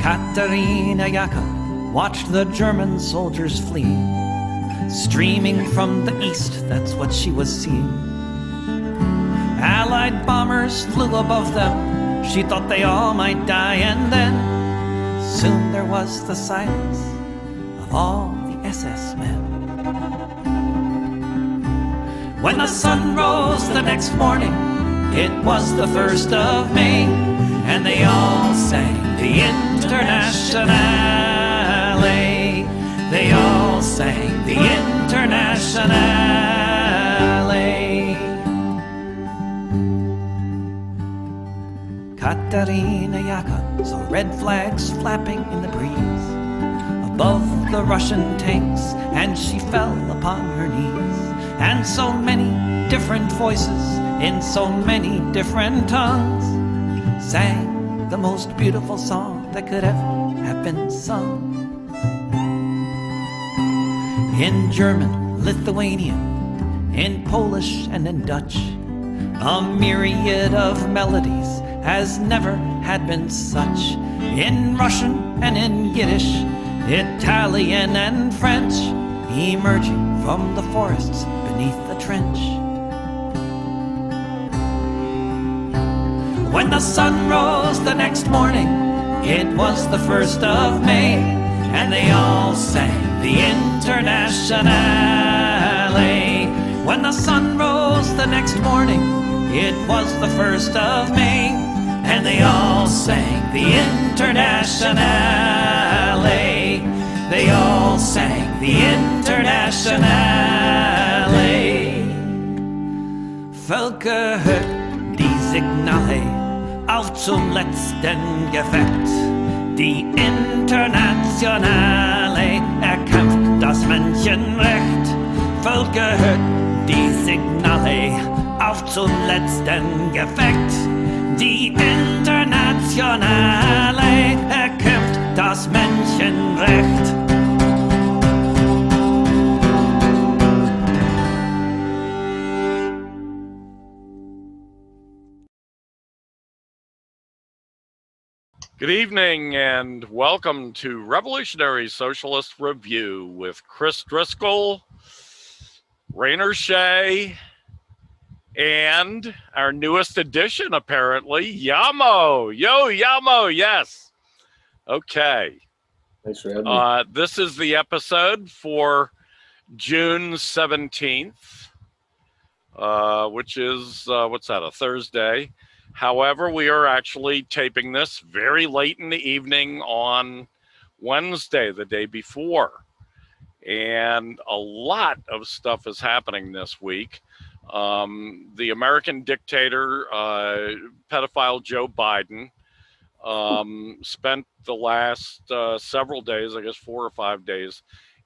Katerina Yaka watched the German soldiers flee. Streaming from the east, that's what she was seeing. Allied bombers flew above them. She thought they all might die, and then soon there was the silence of all the SS men. When the sun rose the next morning, it was the 1st of May, and they all sang the Internationale. They all sang the Internationale. Katerina Yaka saw red flags flapping in the breeze above the Russian tanks, and she fell upon her knees. And so many different voices in so many different tongues sang the most beautiful song that could ever have been sung. In German, Lithuanian, in Polish and in Dutch, a myriad of melodies has never had been such. In Russian and in Yiddish, Italian and French, emerging from the forests beneath the trench. When the sun rose the next morning, it was the 1st of May, and they all sang the Internationale. When the sun rose the next morning, it was the 1st of May, and they all sang the Internationale. They all sang the Internationale. Völker hört die Signale auf zum letzten Gefecht. Die Internationale erkämpft das Menschenrecht. Völker hört die Signale auf zum letzten Gefecht. Die Internationale erkämpft das Menschenrecht. Good evening and welcome to Revolutionary Socialist Review with Chris Driscoll, Rainer Shea, and our newest addition, apparently, Yamo. Yo, Yamo, yes. Okay. Thanks for having me. This is the episode for June 17th, which is, what's that, a Thursday? However, we are actually taping this very late in the evening on Wednesday, the day before. And a lot of stuff is happening this week. The American dictator, pedophile Joe Biden, spent the last several days, I guess 4 or 5 days,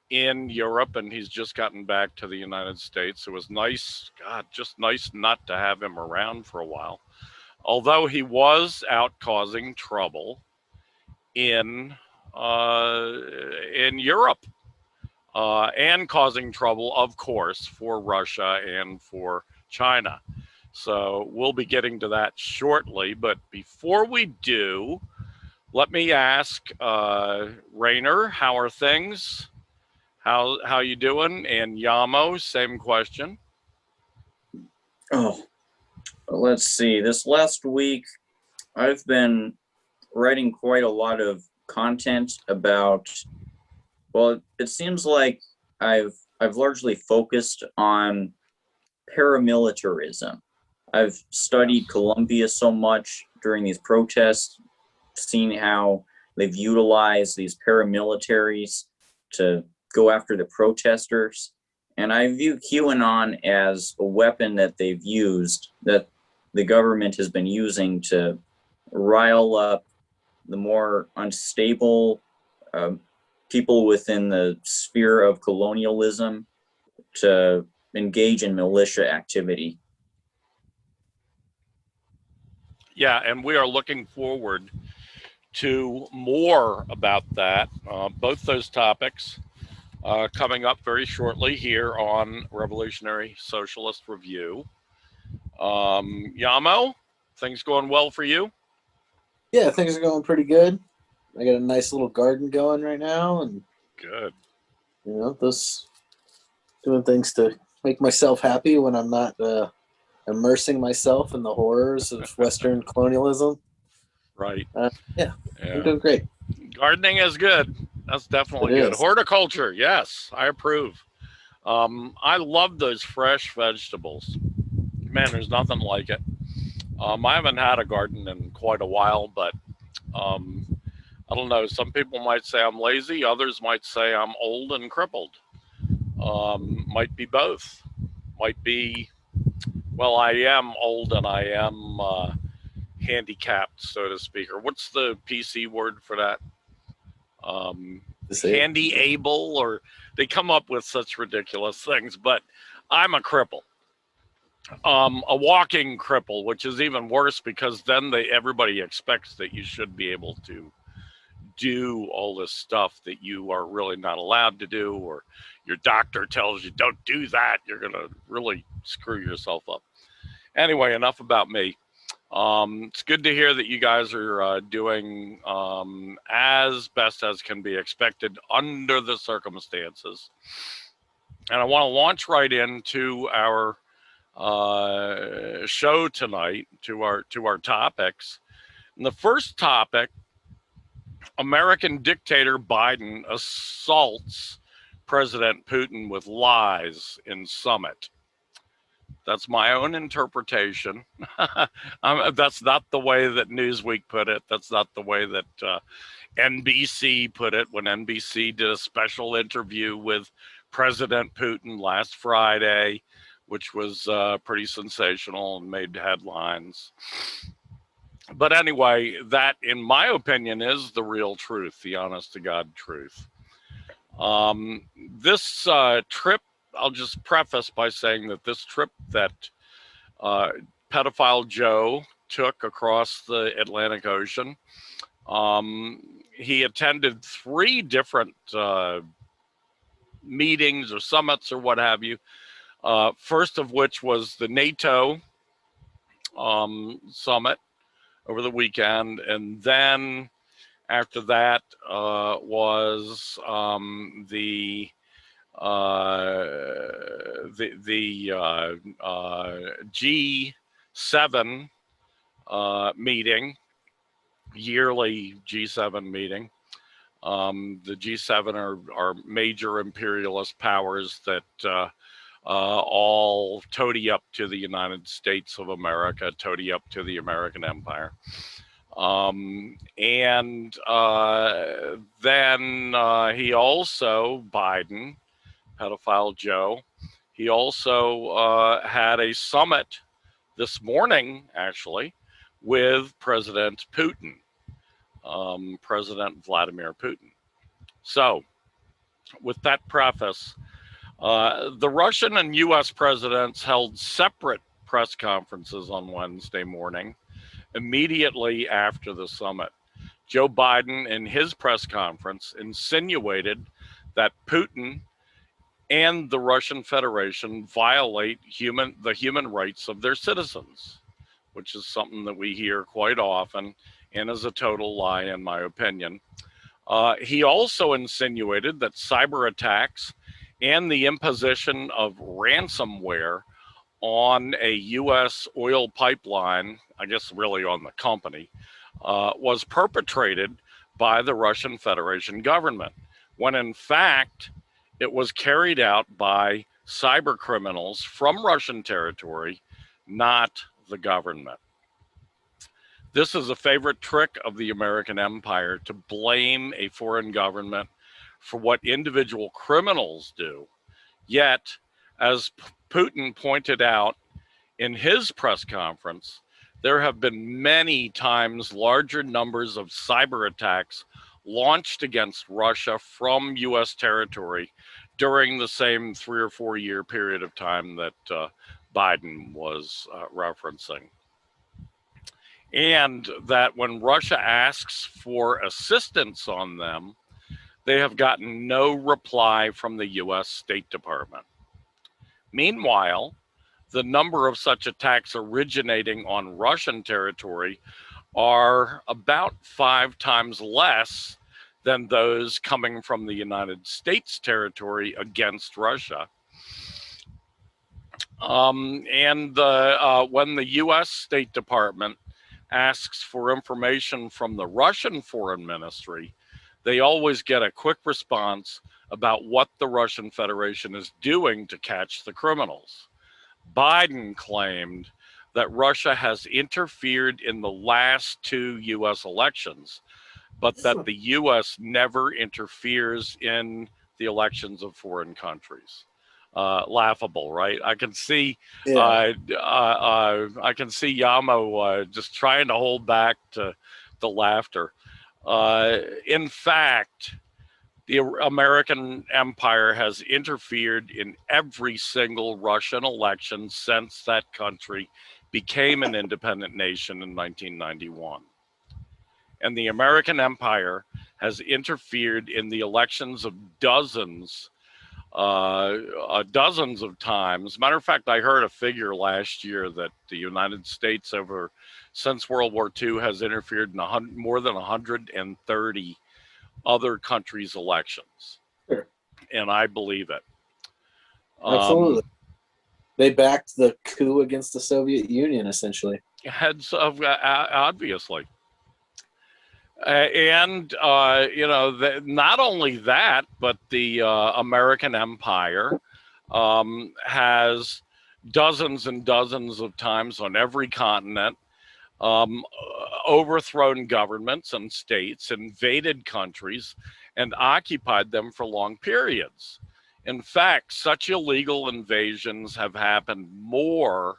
in Europe, and he's just gotten back to the United States. It was nice, God, just nice not to have him around for a while. Although he was out causing trouble in Europe, and causing trouble, of course, for Russia and for China. So we'll be getting to that shortly. But before we do, let me ask Rainer, how are things? How you doing? And Yamo, same question. Oh, let's see. This last week, I've been writing quite a lot of content about, well, it seems like I've largely focused on paramilitarism. I've studied Colombia so much during these protests, seen how they've utilized these paramilitaries to go after the protesters. And I view QAnon as a weapon that they've used, that the government has been using to rile up the more unstable people within the sphere of colonialism to engage in militia activity. Yeah, and we are looking forward to more about that, both those topics coming up very shortly here on Revolutionary Socialist Review. Yamo, things going well for you? Yeah, things are going pretty good. I got a nice little garden going right now, and Good. Those doing things to make myself happy when I'm not immersing myself in the horrors of Western colonialism. Right. Yeah, Yeah. I'm doing great. Gardening is good. That's definitely It good. is. Horticulture, yes, I approve. I love those fresh vegetables. Man, there's nothing like it. I haven't had a garden in quite a while, but I don't know. Some people might say I'm lazy. Others might say I'm old and crippled. Might be both. Might be, well, I am old and I am handicapped, so to speak. Or what's the PC word for that? Handy able, or they come up with such ridiculous things, but I'm a cripple. A walking cripple, which is even worse because then everybody expects that you should be able to do all this stuff that you are really not allowed to do, or your doctor tells you don't do that, you're gonna really screw yourself up. Anyway, enough about me. It's good to hear that you guys are doing as best as can be expected under the circumstances. And I want to launch right into our show tonight, to our topics. And the first topic: American dictator Biden assaults President Putin with lies in summit. That's my own interpretation. That's not the way that Newsweek put it. That's not the way that NBC put it when NBC did a special interview with President Putin last Friday, which was pretty sensational and made headlines. But anyway, that, in my opinion, is the real truth, the honest to God truth. This trip, I'll just preface by saying that this trip that pedophile Joe took across the Atlantic Ocean, he attended 3 different meetings or summits or what have you. First of which was the NATO summit over the weekend, and then after that was the G7 meeting, yearly G7 meeting. The G7 are major imperialist powers that all toady up to the United States of America, toady up to the American Empire. And then he also, Biden, pedophile Joe, he also had a summit this morning, actually, with President Putin, President Vladimir Putin. So, with that preface, the Russian and U.S. presidents held separate press conferences on Wednesday morning, immediately after the summit. Joe Biden, in his press conference, insinuated that Putin and the Russian Federation violate the human rights of their citizens, which is something that we hear quite often and is a total lie, in my opinion. He also insinuated that cyber attacks and the imposition of ransomware on a U.S. oil pipeline, I guess really on the company, was perpetrated by the Russian Federation government, when in fact it was carried out by cyber criminals from Russian territory, not the government. This is a favorite trick of the American empire, to blame a foreign government for what individual criminals do. Yet, as Putin pointed out in his press conference, there have been many times larger numbers of cyber attacks launched against Russia from U.S. territory during the same 3 or 4 year period of time that Biden was referencing. And that when Russia asks for assistance on them, they have gotten no reply from the U.S. State Department. Meanwhile, the number of such attacks originating on Russian territory are about 5 times less than those coming from the United States territory against Russia. When the US State Department asks for information from the Russian Foreign Ministry, they always get a quick response about what the Russian Federation is doing to catch the criminals. Biden claimed that Russia has interfered in the last 2 US elections, but that the US never interferes in the elections of foreign countries. Laughable, right? I can see, I can see Yamo just trying to hold back to the laughter. In fact, the American empire has interfered in every single Russian election since that country became an independent nation in 1991. And the American empire has interfered in the elections of dozens of times. Matter of fact, I heard a figure last year that the United States since World War II has interfered in more than 130 other countries' elections. Sure. And I believe it. Absolutely. They backed the coup against the Soviet Union, essentially. Obviously. Not only that, but the American empire has dozens and dozens of times on every continent overthrown governments and states, invaded countries, and occupied them for long periods. In fact, such illegal invasions have happened to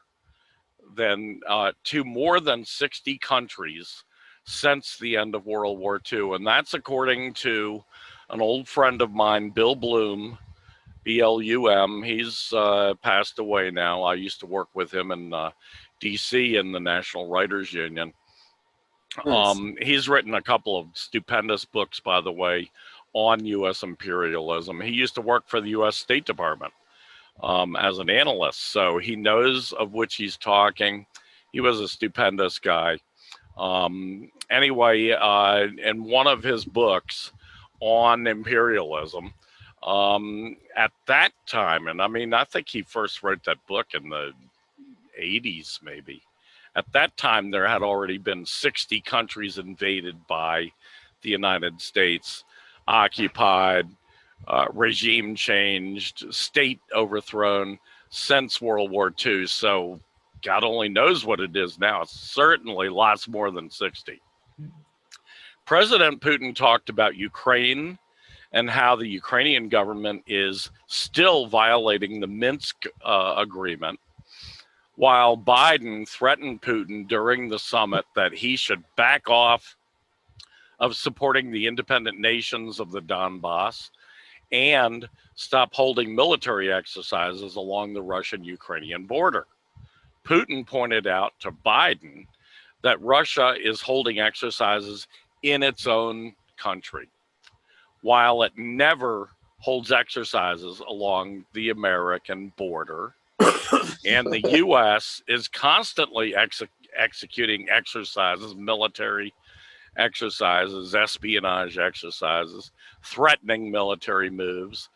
more than 60 countries since the end of World War II. And that's according to an old friend of mine, Bill Bloom, B-L-U-M. He's passed away now. I used to work with him in DC in the National Writers Union. Nice. He's written a couple of stupendous books, by the way, on U.S. imperialism. He used to work for the U.S. State Department as an analyst, so he knows of which he's talking. He was a stupendous guy. Anyway, in one of his books on imperialism, at that time, and I mean, I think he first wrote that book in the 80s, maybe. At that time, there had already been 60 countries invaded by the United States, occupied, regime changed, state overthrown since World War II. So God only knows what it is now. It's certainly lots more than 60. President Putin talked about Ukraine and how the Ukrainian government is still violating the Minsk agreement, while Biden threatened Putin during the summit that he should back off of supporting the independent nations of the Donbass and stop holding military exercises along the Russian-Ukrainian border. Putin pointed out to Biden that Russia is holding exercises in its own country, while it never holds exercises along the American border. And the U.S. is constantly executing exercises, military exercises, espionage exercises, threatening military moves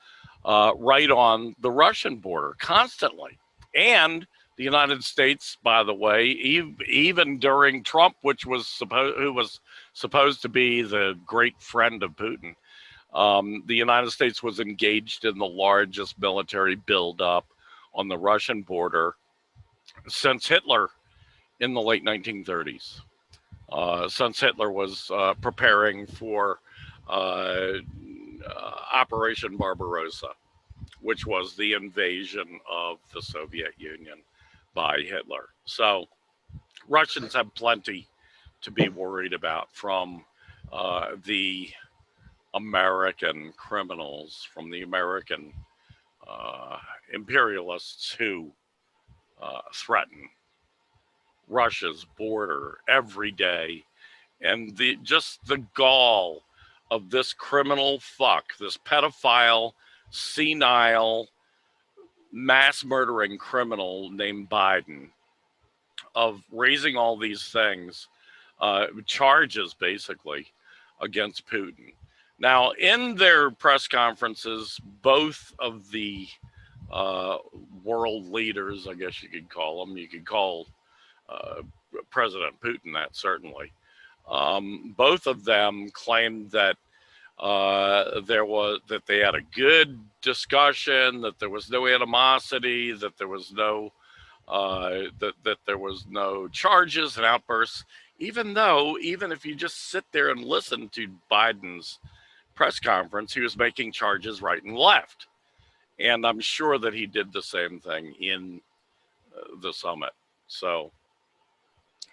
right on the Russian border constantly. And the United States, by the way, even during Trump, who was supposed to be the great friend of Putin, the United States was engaged in the largest military buildup on the Russian border since Hitler in the late 1930s. Since Hitler was preparing for Operation Barbarossa, which was the invasion of the Soviet Union by Hitler. So Russians have plenty to be worried about from the American criminals, from the American imperialists who threaten Russia's border every day. And just the gall of this criminal fuck, this pedophile, senile, mass murdering criminal named Biden, of raising all these things, charges basically against Putin. Now, in their press conferences, both of the world leaders, I guess you could call them, you could call President Putin that, certainly. Both of them claimed that they had a good discussion, that there was no animosity, that there was no that there was no charges and outbursts. Even if you just sit there and listen to Biden's press conference, he was making charges right and left, and I'm sure that he did the same thing in the summit. So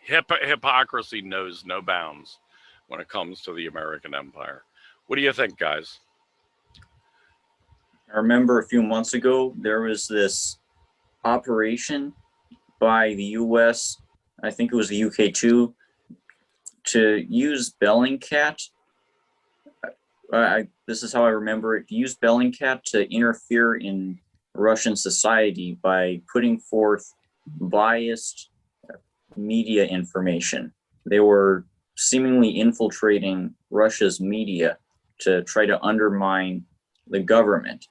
hypocrisy knows no bounds when it comes to the American empire. What do you think, guys? I remember a few months ago, there was this operation by the US, I think it was the UK too, to use Bellingcat. This is how I remember it, to use Bellingcat to interfere in Russian society by putting forth biased media information. They were seemingly infiltrating Russia's media to try to undermine the government.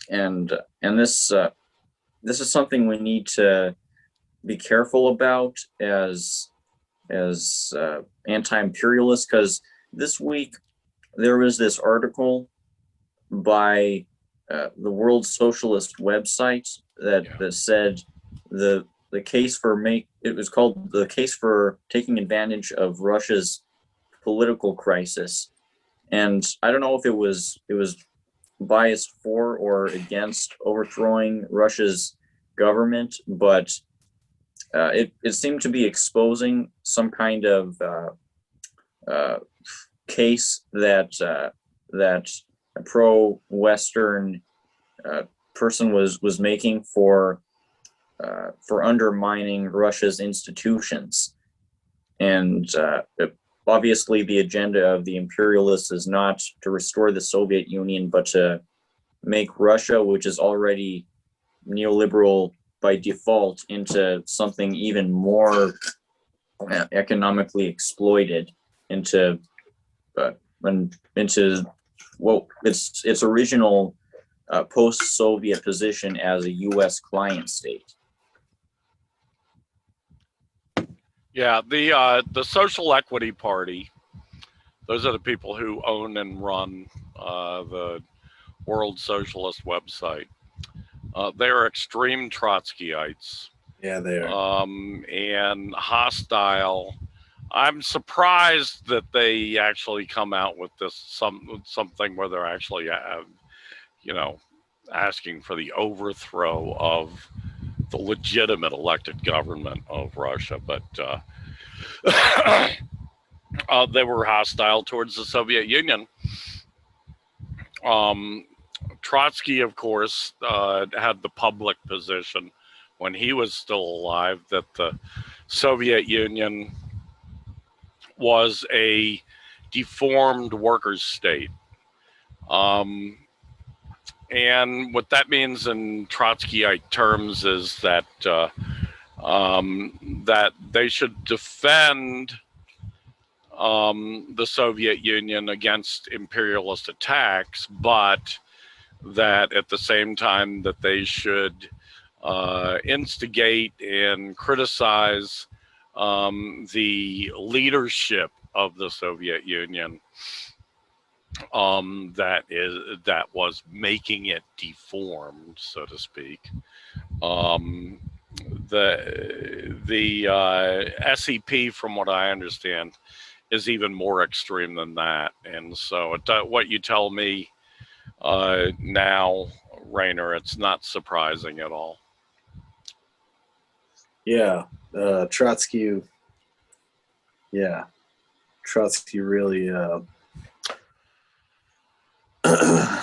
And this is something we need to be careful about as anti-imperialists, because this week there was this article by the World Socialist website that said the case for it was called the case for taking advantage of Russia's political crisis. And I don't know if it was biased for or against overthrowing Russia's government, but it seemed to be exposing some kind of case that a pro-Western person was making for undermining Russia's institutions. And obviously the agenda of the imperialists is not to restore the Soviet Union, but to make Russia, which is already neoliberal by default, into something even more economically exploited, into its original post-Soviet position as a U.S. client state. Yeah, the Social Equity Party, those are the people who own and run the World Socialist website. They're extreme Trotskyites. Yeah, they are. And hostile. I'm surprised that they actually come out with this something where they're actually, asking for the overthrow of the legitimate elected government of Russia. But they were hostile towards the Soviet Union. Trotsky, of course, had the public position when he was still alive that the Soviet Union was a deformed workers' state. And what that means in Trotskyite terms is that that they should defend the Soviet Union against imperialist attacks, but that at the same time that they should instigate and criticize the leadership of the Soviet Union that was making it deformed, so to speak. The SEP, from what I understand, is even more extreme than that. And so what you tell me now, Rainer, it's not surprising at all. Yeah, Trotsky. Yeah, Trotsky really. I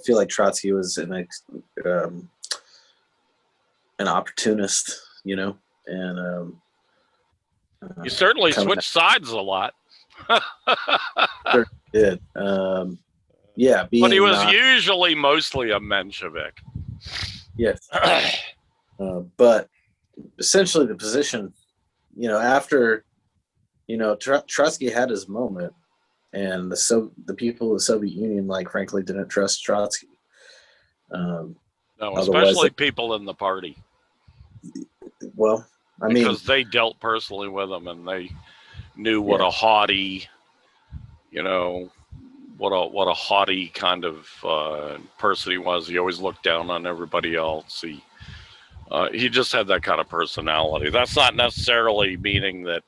feel like Trotsky was an opportunist, and you certainly switched sides a lot. Sure did. Yeah, but he was usually mostly a Menshevik. Yes. But essentially the position, after, Trotsky had his moment, and the people of the Soviet Union, like, frankly, didn't trust Trotsky. No, Otherwise, especially people in the party, well, I mean, because they dealt personally with him and they knew what a haughty, you know, what a haughty kind of person he was. He always looked down on everybody else. He just had that kind of personality. That's not necessarily meaning that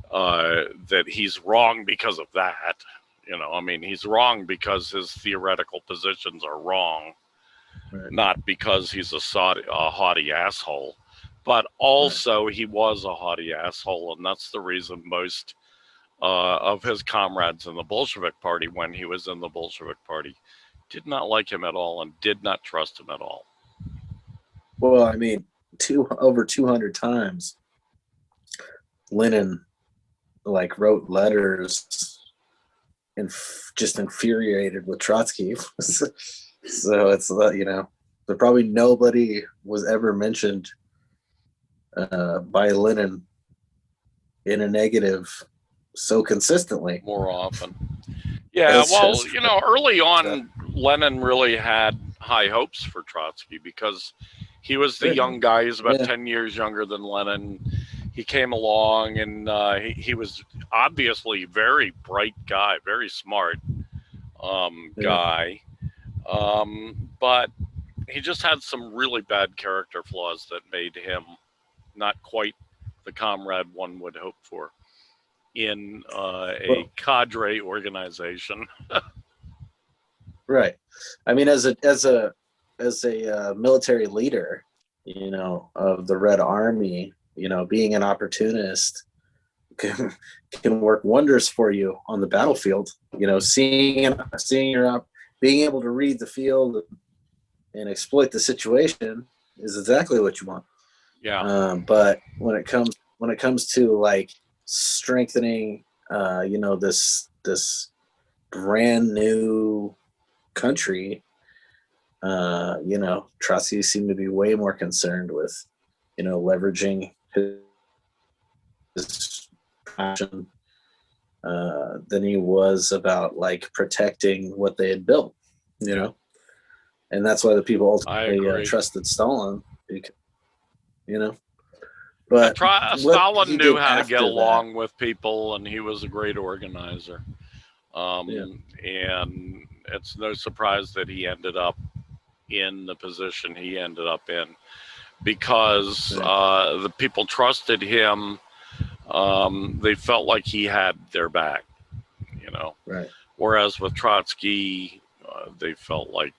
that he's wrong because of that. You know, I mean, he's wrong because his theoretical positions are wrong, right. not because he's a haughty asshole. But also, he was a haughty asshole, and that's the reason most of his comrades in the Bolshevik Party, when he was in the Bolshevik Party, did not like him at all and did not trust him at all. Well, I mean, over 200 times, Lenin, like, wrote letters and just infuriated with Trotsky. So it's, you know, but probably nobody was ever mentioned by Lenin in a negative so consistently. More often. Yeah, well, you know, early on, Lenin really had high hopes for Trotsky because he was the young guy. He was about 10 years younger than Lenin. He came along, and he was obviously a very bright guy, very smart guy. But he just had some really bad character flaws that made him not quite the comrade one would hope for in a cadre organization. Right. I mean, as a military leader, you know, of the Red Army, you know, being an opportunist can work wonders for you on the battlefield. You know, being able to read the field and exploit the situation is exactly what you want. Yeah. But when it comes to, like, strengthening, you know, this brand new country, you know, Trotsky seemed to be way more concerned with, you know, leveraging his passion than he was about, like, protecting what they had built, you know. And that's why the people ultimately trusted Stalin, because, you know. But Stalin knew how to get along with people, and he was a great organizer. And it's no surprise that he ended up in the position he ended up in, because the people trusted him. They felt like he had their back, you know. Right. Whereas with Trotsky, they felt like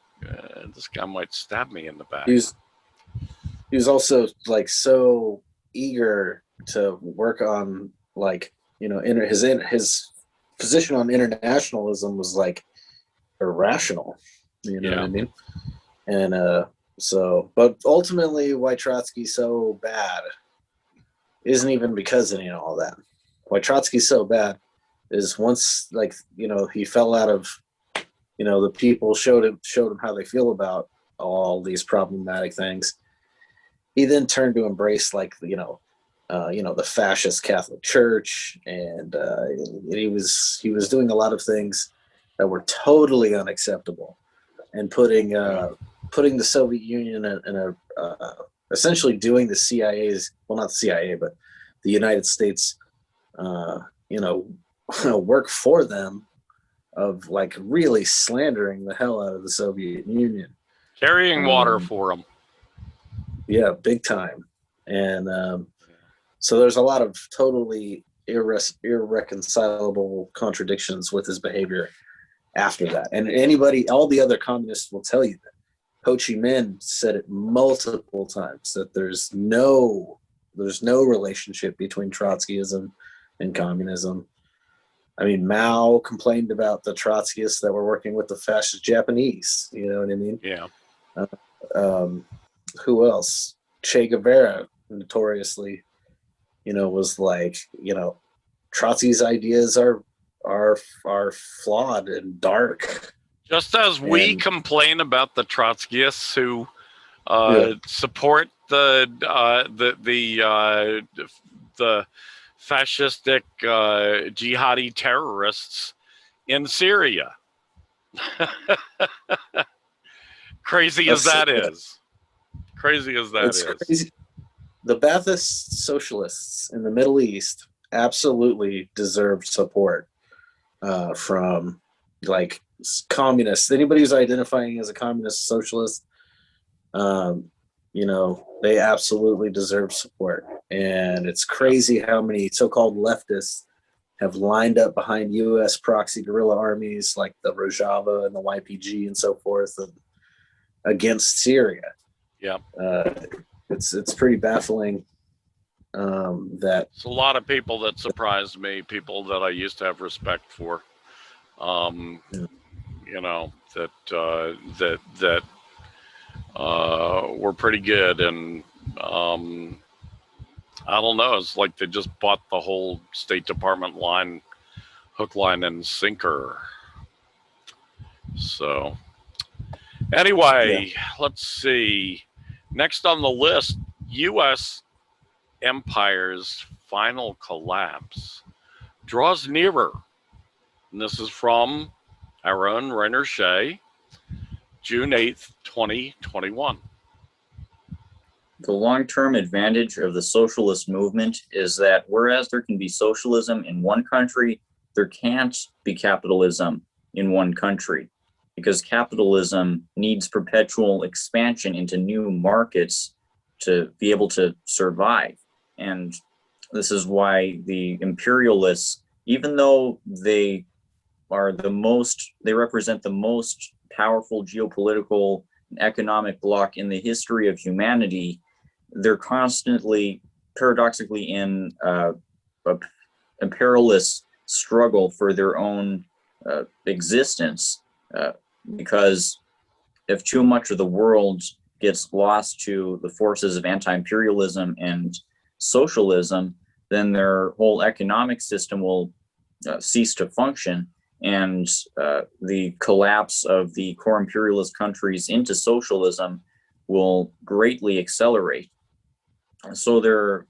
this guy might stab me in the back. He was also, like, so eager to work on, like, you know, his position on internationalism was, like, irrational, you know what I mean? And but ultimately, why Trotsky's so bad isn't even because of any of all that. Why Trotsky's so bad is once, like, you know, he fell out of, you know, the people showed him how they feel about all these problematic things. He then turned to embrace, like, you know, the fascist Catholic Church, and he was doing a lot of things that were totally unacceptable, and putting the Soviet Union in a essentially doing the CIA's, well, not the CIA, but the United States, you know, work for them, of, like, really slandering the hell out of the Soviet Union, carrying water for them. Yeah, big time. And so there's a lot of totally irreconcilable contradictions with his behavior after that. And all the other communists will tell you that. Ho Chi Minh said it multiple times, that there's no relationship between Trotskyism and communism. I mean, Mao complained about the Trotskyists that were working with the fascist Japanese. You know what I mean? Yeah. Who else? Che Guevara notoriously, you know, was like, you know, Trotsky's ideas are flawed and dark. Just as we complain about the Trotskyists who support the fascistic jihadi terrorists in Syria. Crazy as that is. Crazy as that It's is. crazy. The Ba'athist socialists in the Middle East absolutely deserve support from like communists. Anybody who's identifying as a communist socialist, you know, they absolutely deserve support. And it's crazy how many so-called leftists have lined up behind U.S. proxy guerrilla armies like the Rojava and the YPG and so forth, and against Syria. Yeah. It's pretty baffling that It's a lot of people that surprised me, people that I used to have respect for. You know, that were pretty good, and I don't know, it's like they just bought the whole State Department line, hook, line, and sinker. So anyway, let's see. Next on the list, U.S. empire's final collapse draws nearer. And this is from our own Rainer Shea, June 8th, 2021. The long-term advantage of the socialist movement is that whereas there can be socialism in one country, there can't be capitalism in one country, because capitalism needs perpetual expansion into new markets to be able to survive. And this is why the imperialists, even though they represent the most powerful geopolitical and economic bloc in the history of humanity, they're constantly, paradoxically, in a imperialist struggle for their own existence, because if too much of the world gets lost to the forces of anti-imperialism and socialism, then their whole economic system will cease to function, and the collapse of the core imperialist countries into socialism will greatly accelerate. So they're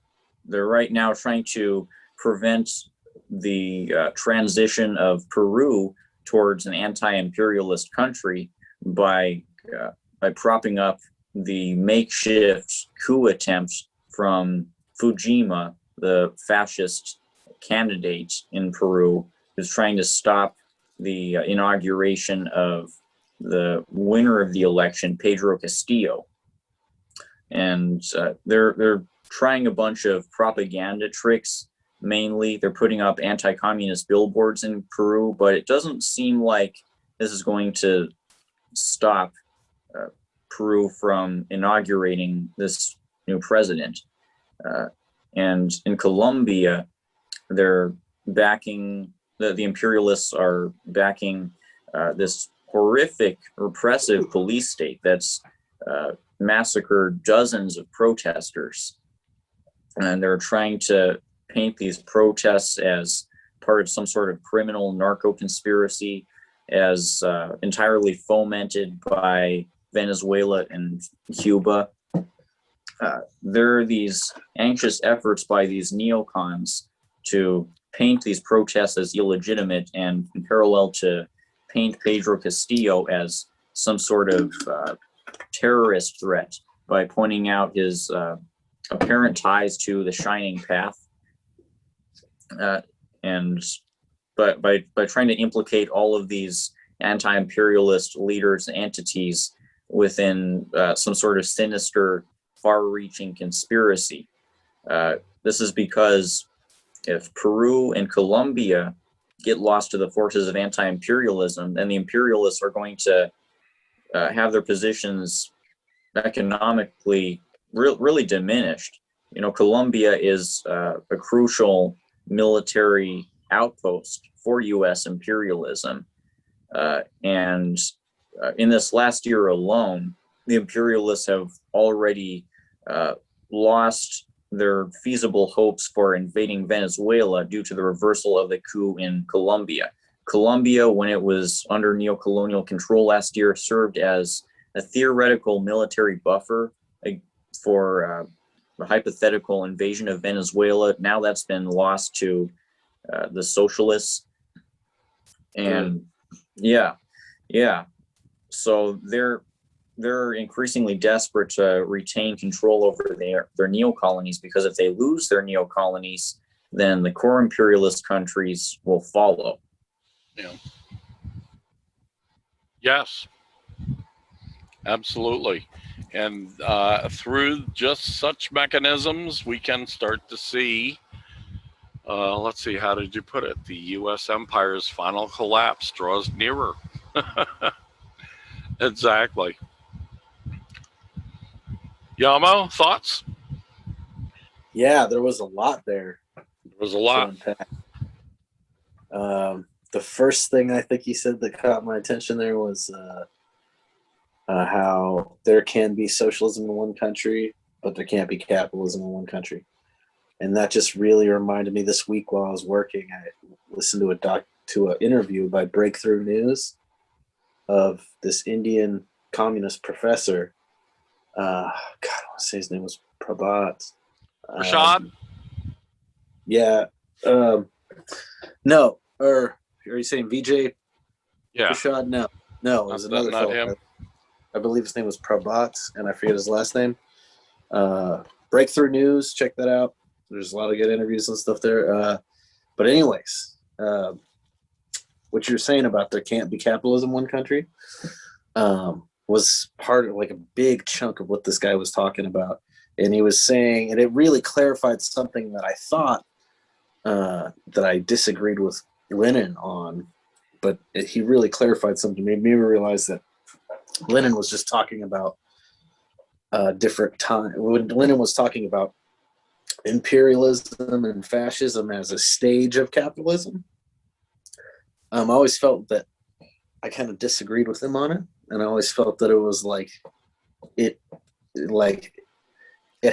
right now trying to prevent the transition of Peru towards an anti-imperialist country by propping up the makeshift coup attempt from Fujima, the fascist candidate in Peru, who's trying to stop the inauguration of the winner of the election, Pedro Castillo. And they're trying a bunch of propaganda tricks. Mainly, they're putting up anti-communist billboards in Peru, but it doesn't seem like this is going to stop Peru from inaugurating this new president. And in Colombia, they're backing, the imperialists are backing this horrific, repressive police state that's massacred dozens of protesters. And they're trying to paint these protests as part of some sort of criminal narco conspiracy, as entirely fomented by Venezuela and Cuba. There are these anxious efforts by these neocons to paint these protests as illegitimate, and in parallel to paint Pedro Castillo as some sort of terrorist threat by pointing out his apparent ties to the Shining Path. But by trying to implicate all of these anti-imperialist leaders and entities within some sort of sinister, far-reaching conspiracy. This is because if Peru and Colombia get lost to the forces of anti-imperialism, then the imperialists are going to have their positions economically really diminished. You know, Colombia is a crucial military outpost for U.S. imperialism. And in this last year alone, the imperialists have already lost their feasible hopes for invading Venezuela due to the reversal of the coup in Colombia. Colombia, when it was under neo-colonial control last year, served as a theoretical military buffer for a hypothetical invasion of Venezuela. Now that's been lost to the socialists. And yeah. So they're increasingly desperate to retain control over their neo-colonies, because if they lose their neo-colonies, then the core imperialist countries will follow. Yeah. Yes, absolutely. And through just such mechanisms, we can start to see, let's see, how did you put it? The U.S. empire's final collapse draws nearer. Exactly. Yamo, thoughts? Yeah, there was a lot there. There was a lot. The first thing I think he said that caught my attention there was how there can be socialism in one country, but there can't be capitalism in one country. And that just really reminded me this week while I was working. I listened to an interview by Breakthrough News of this Indian communist professor. God, I want to say his name was Prabhat. Rashad? Yeah. No. Or are you saying VJ? Yeah. Rashad? No. It was another not fellow. him. I believe his name was Prabhat, and I forget his last name. Breakthrough News, check that out. There's a lot of good interviews and stuff there. But anyways, what you're saying about there can't be capitalism in one country was part of like a big chunk of what this guy was talking about. And he was saying, and it really clarified something that I thought that I disagreed with Lenin on, but he really clarified something, made me realize that Lenin was just talking about different time. When Lenin was talking about imperialism and fascism as a stage of capitalism, I always felt that I kind of disagreed with him on it, and I always felt that it was like it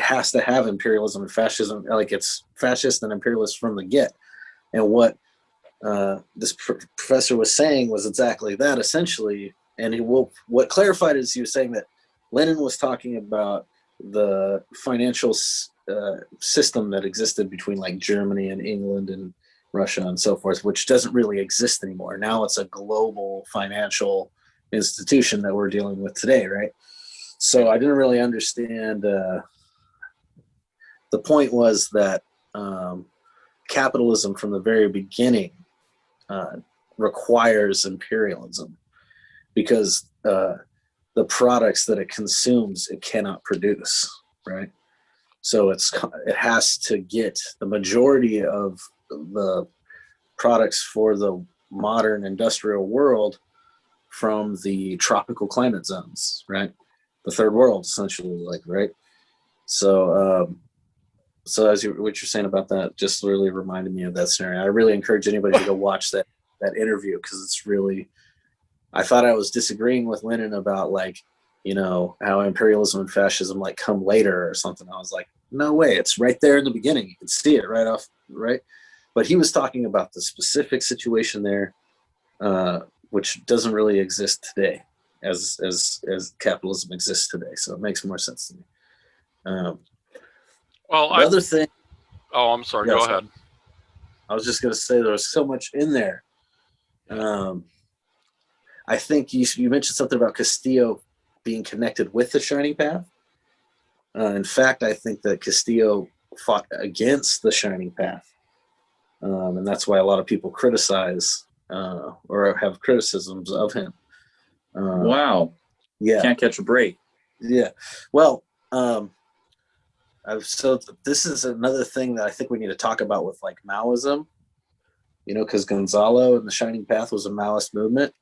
has to have imperialism and fascism, like it's fascist and imperialist from the get. And what this professor was saying was exactly that, essentially. And what clarified is he was saying that Lenin was talking about the financial system that existed between like Germany and England and Russia and so forth, which doesn't really exist anymore. Now it's a global financial institution that we're dealing with today, right? So I didn't really understand. The point was that capitalism from the very beginning requires imperialism, because the products that it consumes, it cannot produce, right? So it has to get the majority of the products for the modern industrial world from the tropical climate zones, right? The third world, essentially, like, right? So, what you're saying about that just really reminded me of that scenario. I really encourage anybody to go watch that interview, because it's really, I thought I was disagreeing with Lenin about like, how imperialism and fascism like come later or something. I was like, no way, it's right there in the beginning. You can see it right off, right? But he was talking about the specific situation there, which doesn't really exist today as capitalism exists today. So it makes more sense to me. Well, other thing. Oh, I'm sorry. Go ahead. I was just going to say there was so much in there. I think you mentioned something about Castillo being connected with the Shining Path. In fact, I think that Castillo fought against the Shining Path. And that's why a lot of people criticize or have criticisms of him. Wow. Yeah. Can't catch a break. Yeah. Well, so this is another thing that I think we need to talk about with like Maoism, because Gonzalo and the Shining Path was a Maoist movement.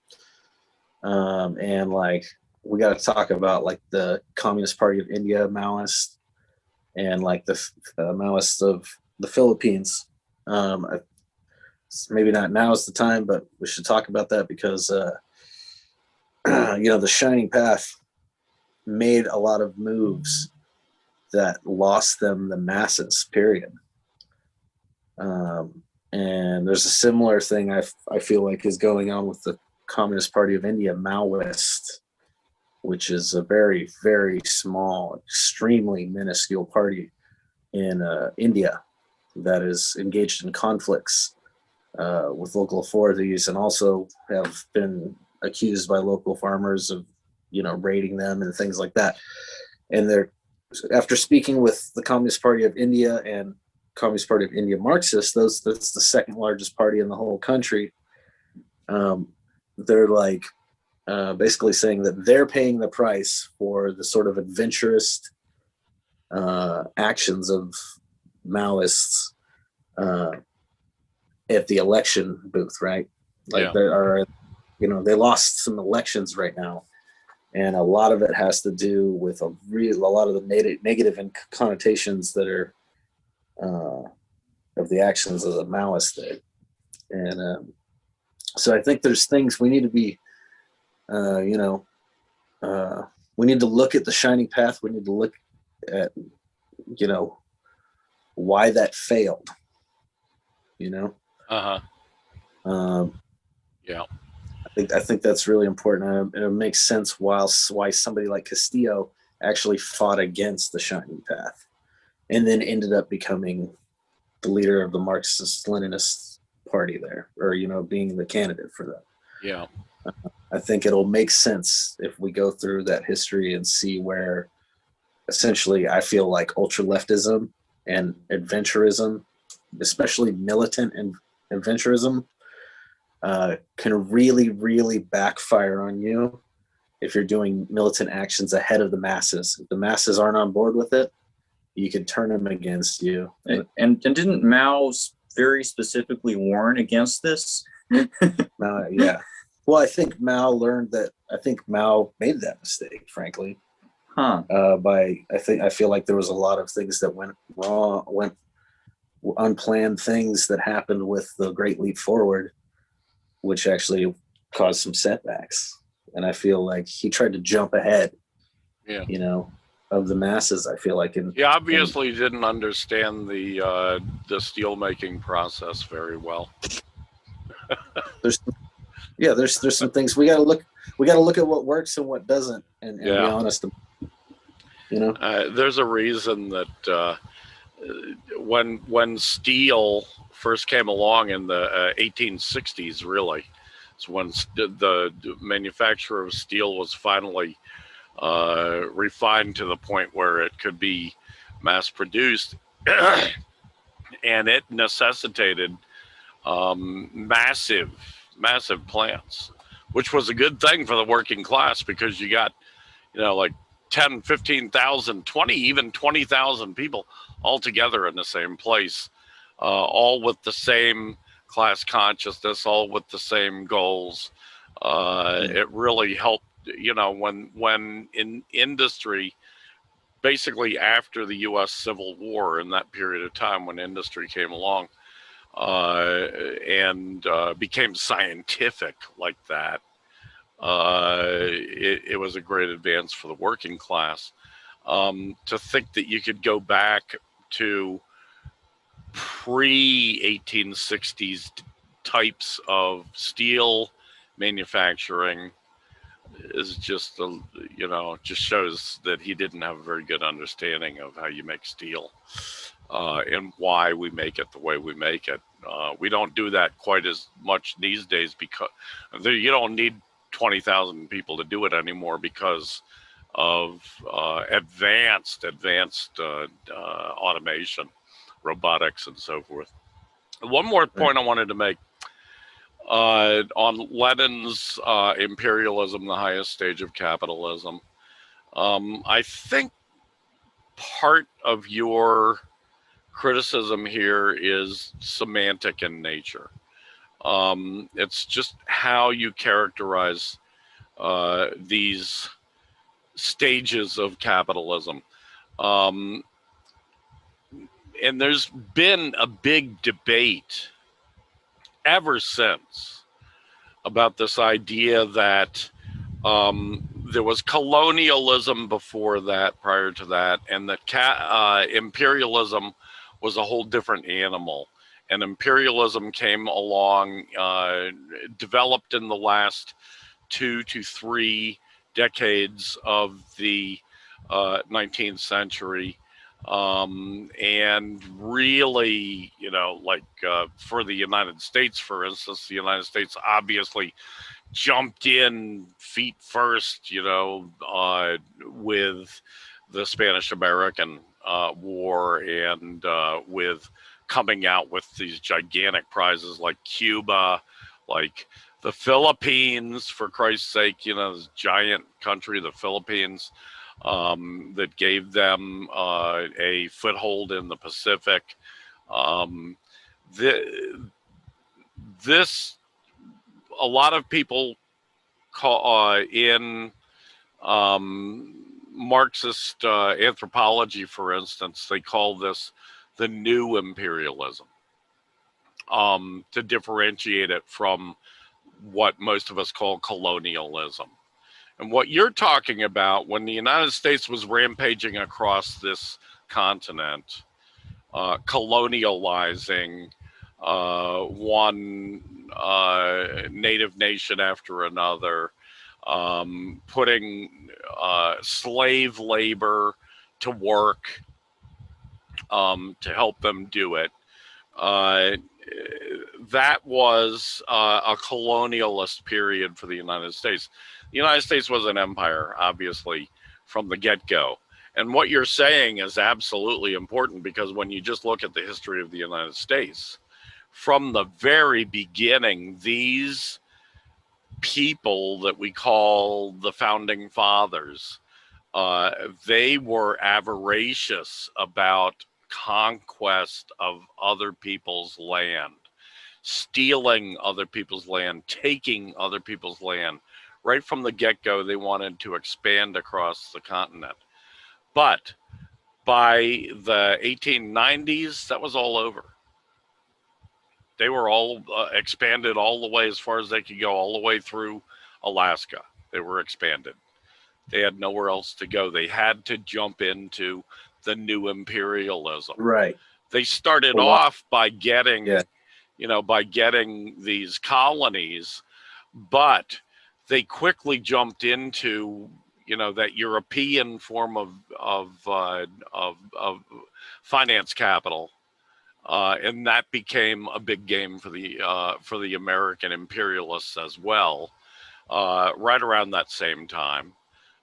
And like, we got to talk about like the Communist Party of India Maoist, and like the Maoists of the Philippines. Maybe not now is the time, but we should talk about that, because the Shining Path made a lot of moves that lost them the masses, period. And there's a similar thing I feel like is going on with the Communist Party of India Maoist, which is a very, very small, extremely minuscule party in India that is engaged in conflicts with local authorities, and also have been accused by local farmers of, raiding them and things like that. And they're, after speaking with the Communist Party of India and Communist Party of India Marxists, that's the second largest party in the whole country. They're like basically saying that they're paying the price for the sort of adventurous actions of Maoists at the election booth, right? Like there are, they lost some elections right now, and a lot of it has to do with a lot of the negative connotations that are of the actions of the Maoists did. And so I think there's things we need to be, we need to look at the shining path. We need to look at, why that failed, Yeah. I think that's really important. And it makes sense why somebody like Castillo actually fought against the shining path and then ended up becoming the leader of the Marxist-Leninist party there, or, being the candidate for that. Yeah. I think it'll make sense if we go through that history and see where essentially I feel like ultra-leftism and adventurism, especially militant and adventurism, can really, really backfire on you if you're doing militant actions ahead of the masses. If the masses aren't on board with it, you can turn them against you. And didn't Mao very specifically warn against this? Yeah. Well, I think Mao learned that. I think Mao made that mistake, frankly. Huh. I feel like there was a lot of things that went wrong, unplanned things that happened with the Great Leap Forward, which actually caused some setbacks. And I feel like he tried to jump ahead, of the masses. I feel like he obviously didn't understand the steel making process very well. There's some things we got to look at what works and what doesn't, and be honest. There's a reason that when steel first came along in the 1860s, really, it's when the manufacture of steel was finally refined to the point where it could be mass produced, and it necessitated massive plants, which was a good thing for the working class, because you got, like 10, 15,000, 20, even 20,000 people all together in the same place, all with the same class consciousness, all with the same goals. It really helped, when in industry, basically after the U.S. Civil War, in that period of time when industry came along and became scientific like that, it was a great advance for the working class. To think that you could go back to pre-1860s types of steel manufacturing is just just shows that he didn't have a very good understanding of how you make steel and why we make it the way we make it. We don't do that quite as much these days, because you don't need 20,000 people to do it anymore because of advanced automation, robotics, and so forth. One more point I wanted to make on Lenin's imperialism, the highest stage of capitalism. I think part of your criticism here is semantic in nature. It's just how you characterize these stages of capitalism. And there's been a big debate ever since about this idea that there was colonialism before that, prior to that, and that imperialism was a whole different animal. And imperialism came along, developed in the last 2 to 3 decades of the 19th century, And really, like for the United States, for instance, the United States obviously jumped in feet first, with the Spanish-American War, and with coming out with these gigantic prizes like Cuba, like the Philippines, for Christ's sake, this giant country, the Philippines, that gave them a foothold in the Pacific. This, a lot of people call in Marxist anthropology, for instance, they call this the new imperialism, to differentiate it from what most of us call colonialism. And what you're talking about, when the United States was rampaging across this continent, colonializing one native nation after another, putting slave labor to work to help them do it. That was a colonialist period for the United States. The United States was an empire, obviously, from the get-go. And what you're saying is absolutely important, because when you just look at the history of the United States, from the very beginning, these people that we call the founding fathers, they were avaricious about conquest of other people's land, stealing other people's land, taking other people's land. Right from the get-go, they wanted to expand across the continent. But by the 1890s, that was all over. They were all expanded all the way as far as they could go, all the way through Alaska. They were expanded. They had nowhere else to go. They had to jump into the new imperialism. Right. They started off by getting, by getting these colonies, but they quickly jumped into, that European form of finance capital, and that became a big game for the American imperialists as well, right around that same time.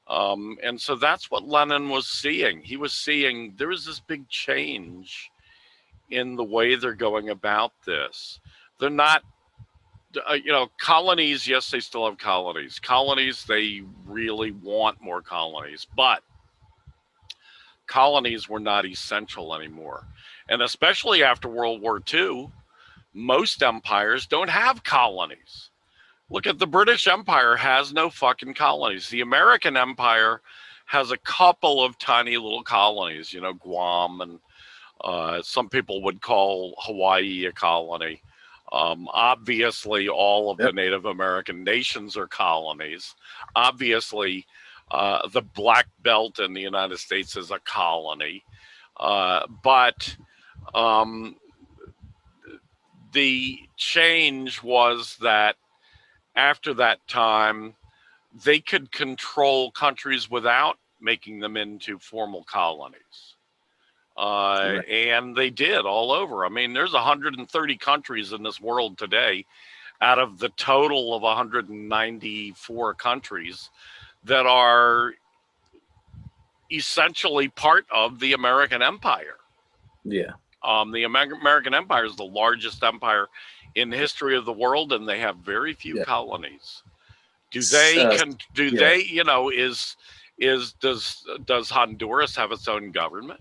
And so that's what Lenin was seeing. He was seeing there was this big change in the way they're going about this. They're not, colonies, yes, they still have colonies. Colonies, they really want more colonies, but colonies were not essential anymore. And especially after World War II, most empires don't have colonies. Look at the British Empire has no fucking colonies. The American Empire has a couple of tiny little colonies, Guam, and some people would call Hawaii a colony. Obviously, all of the Native American nations are colonies. Obviously, the Black Belt in the United States is a colony. But the change was that after that time, they could control countries without making them into formal colonies. Right. And they did all over. I mean, there's 130 countries in this world today out of the total of 194 countries that are essentially part of the American Empire. Yeah. The American Empire is the largest empire in the history of the world, and they have very few colonies. Does Honduras have its own government?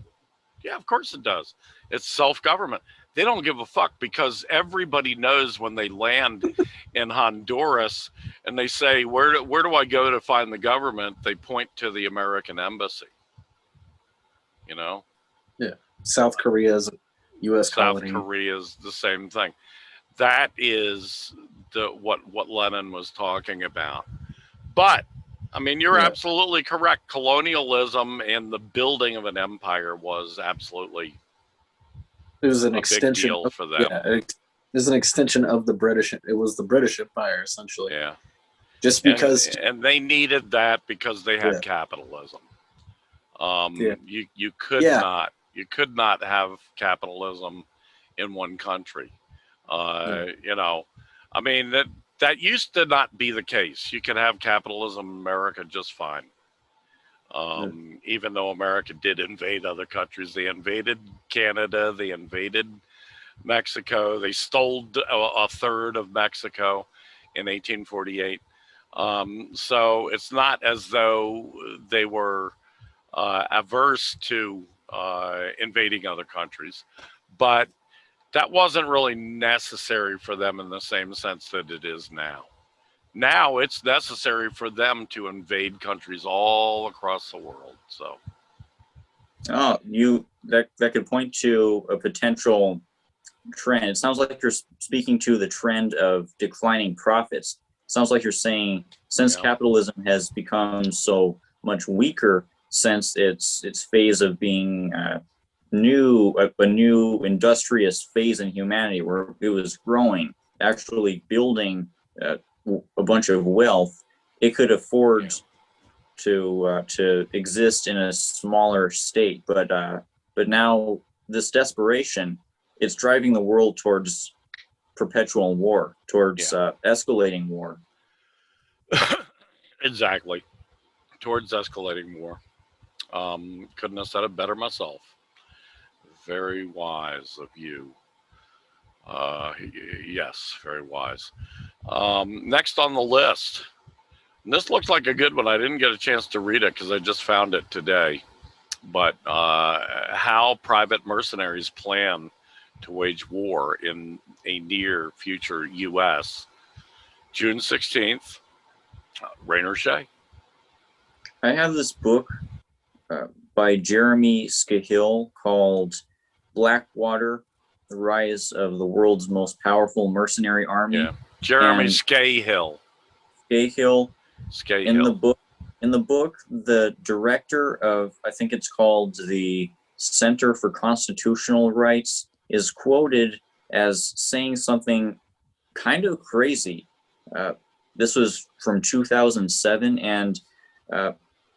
Yeah, of course it does. It's self-government. They don't give a fuck, because everybody knows when they land in Honduras and they say, where do I go to find the government? They point to the American embassy. Yeah. South Korea is a U.S. colony. South Korea is the same thing. That is what Lenin was talking about. But I mean, you're absolutely correct. Colonialism and the building of an empire was absolutely it was an extension big deal for them. Yeah, it was an extension of the British. It was the British Empire, essentially. Yeah. Just because, and they needed that because they had capitalism. You could not You could not have capitalism in one country. You know, I mean, that used to not be the case. You could have capitalism in America just fine. Even though America did invade other countries, they invaded Canada, they invaded Mexico, they stole a third of Mexico in 1848. So it's not as though they were averse to invading other countries, but that wasn't really necessary for them in the same sense that it is now. Now it's necessary for them to invade countries all across the world. So, that could point to a potential trend. It sounds like you're speaking to the trend of declining profits. It sounds like you're saying since capitalism has become so much weaker since its phase of being a new industrious phase in humanity, where it was growing, actually building a bunch of wealth, it could afford to exist in a smaller state. But now this desperation, it's driving the world towards perpetual war, towards escalating war. Exactly, towards escalating war. Couldn't have said it better myself. Very wise of you. Yes, very wise. Next on the list, and this looks like a good one. I didn't get a chance to read it because I just found it today. But how private mercenaries plan to wage war in a near future U.S. June 16th. Rainer Shea. I have this book by Jeremy Scahill called Blackwater, The Rise of the World's Most Powerful Mercenary Army. Yeah, Jeremy Scahill. Scahill. In the book, the director of, I think it's called the Center for Constitutional Rights, is quoted as saying something kind of crazy. This was from 2007, and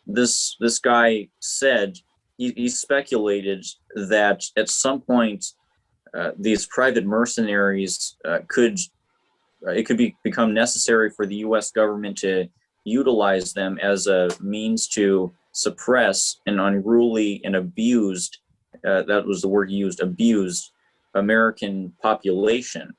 this guy said he speculated that at some point these private mercenaries could become necessary for the U.S. government to utilize them as a means to suppress an unruly and abused, that was the word he used, abused American population.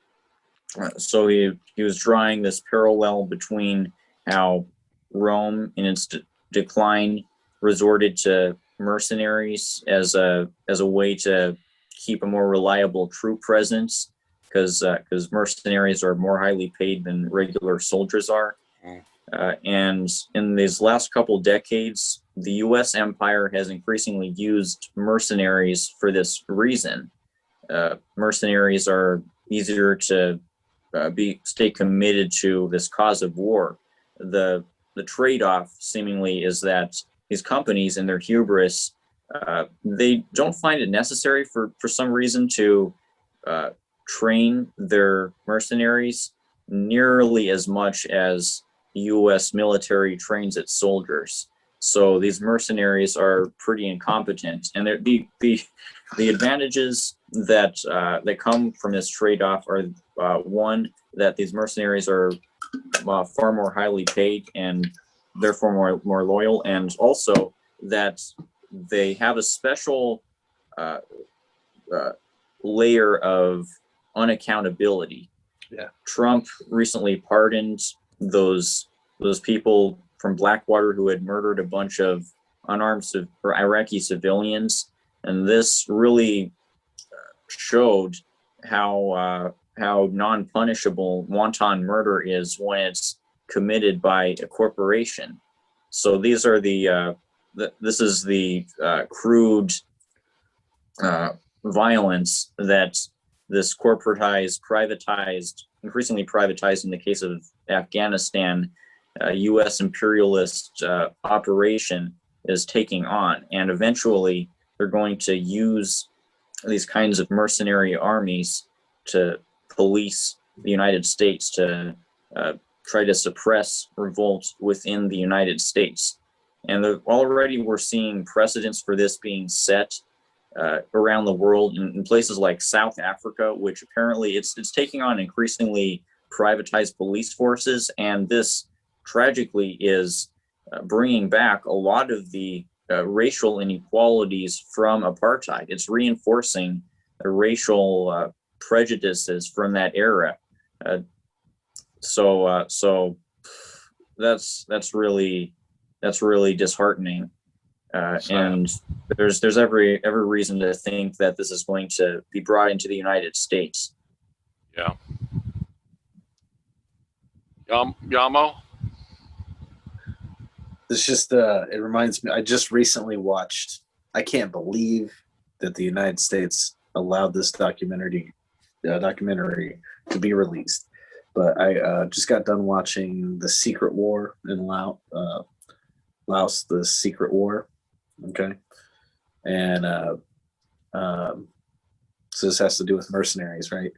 So he was drawing this parallel between how Rome in its decline resorted to mercenaries as a way to keep a more reliable troop presence, because mercenaries are more highly paid than regular soldiers are. And in these last couple decades, the U.S. empire has increasingly used mercenaries for this reason. Mercenaries are easier to stay committed to this cause of war. The trade-off seemingly is that these companies in their hubris, they don't find it necessary for some reason to train their mercenaries nearly as much as the U.S. military trains its soldiers. So these mercenaries are pretty incompetent, and the advantages that come from this trade-off are one, that these mercenaries are far more highly paid and therefore more loyal, and also that they have a special layer of unaccountability. Yeah. Trump recently pardoned those people from Blackwater who had murdered a bunch of unarmed Iraqi civilians, and this really showed how non-punishable wanton murder is when it's committed by a corporation. So these are this is the crude violence that this corporatized, privatized, increasingly privatized in the case of Afghanistan, U.S. imperialist operation is taking on. And eventually they're going to use these kinds of mercenary armies to police the United States, to try to suppress revolt within the United States. And already we're seeing precedents for this being set. around the world in places like South Africa, which apparently it's taking on increasingly privatized police forces, and this tragically is bringing back a lot of the racial inequalities from apartheid. It's reinforcing racial prejudices from that era. So that's really disheartening. And there's every reason to think that this is going to be brought into the United States. Yeah. Yamo? It's just it reminds me, I just recently watched, I can't believe that the United States allowed this documentary to be released. But I just got done watching The Secret War in Laos, The Secret War. Okay. And so this has to do with mercenaries, right?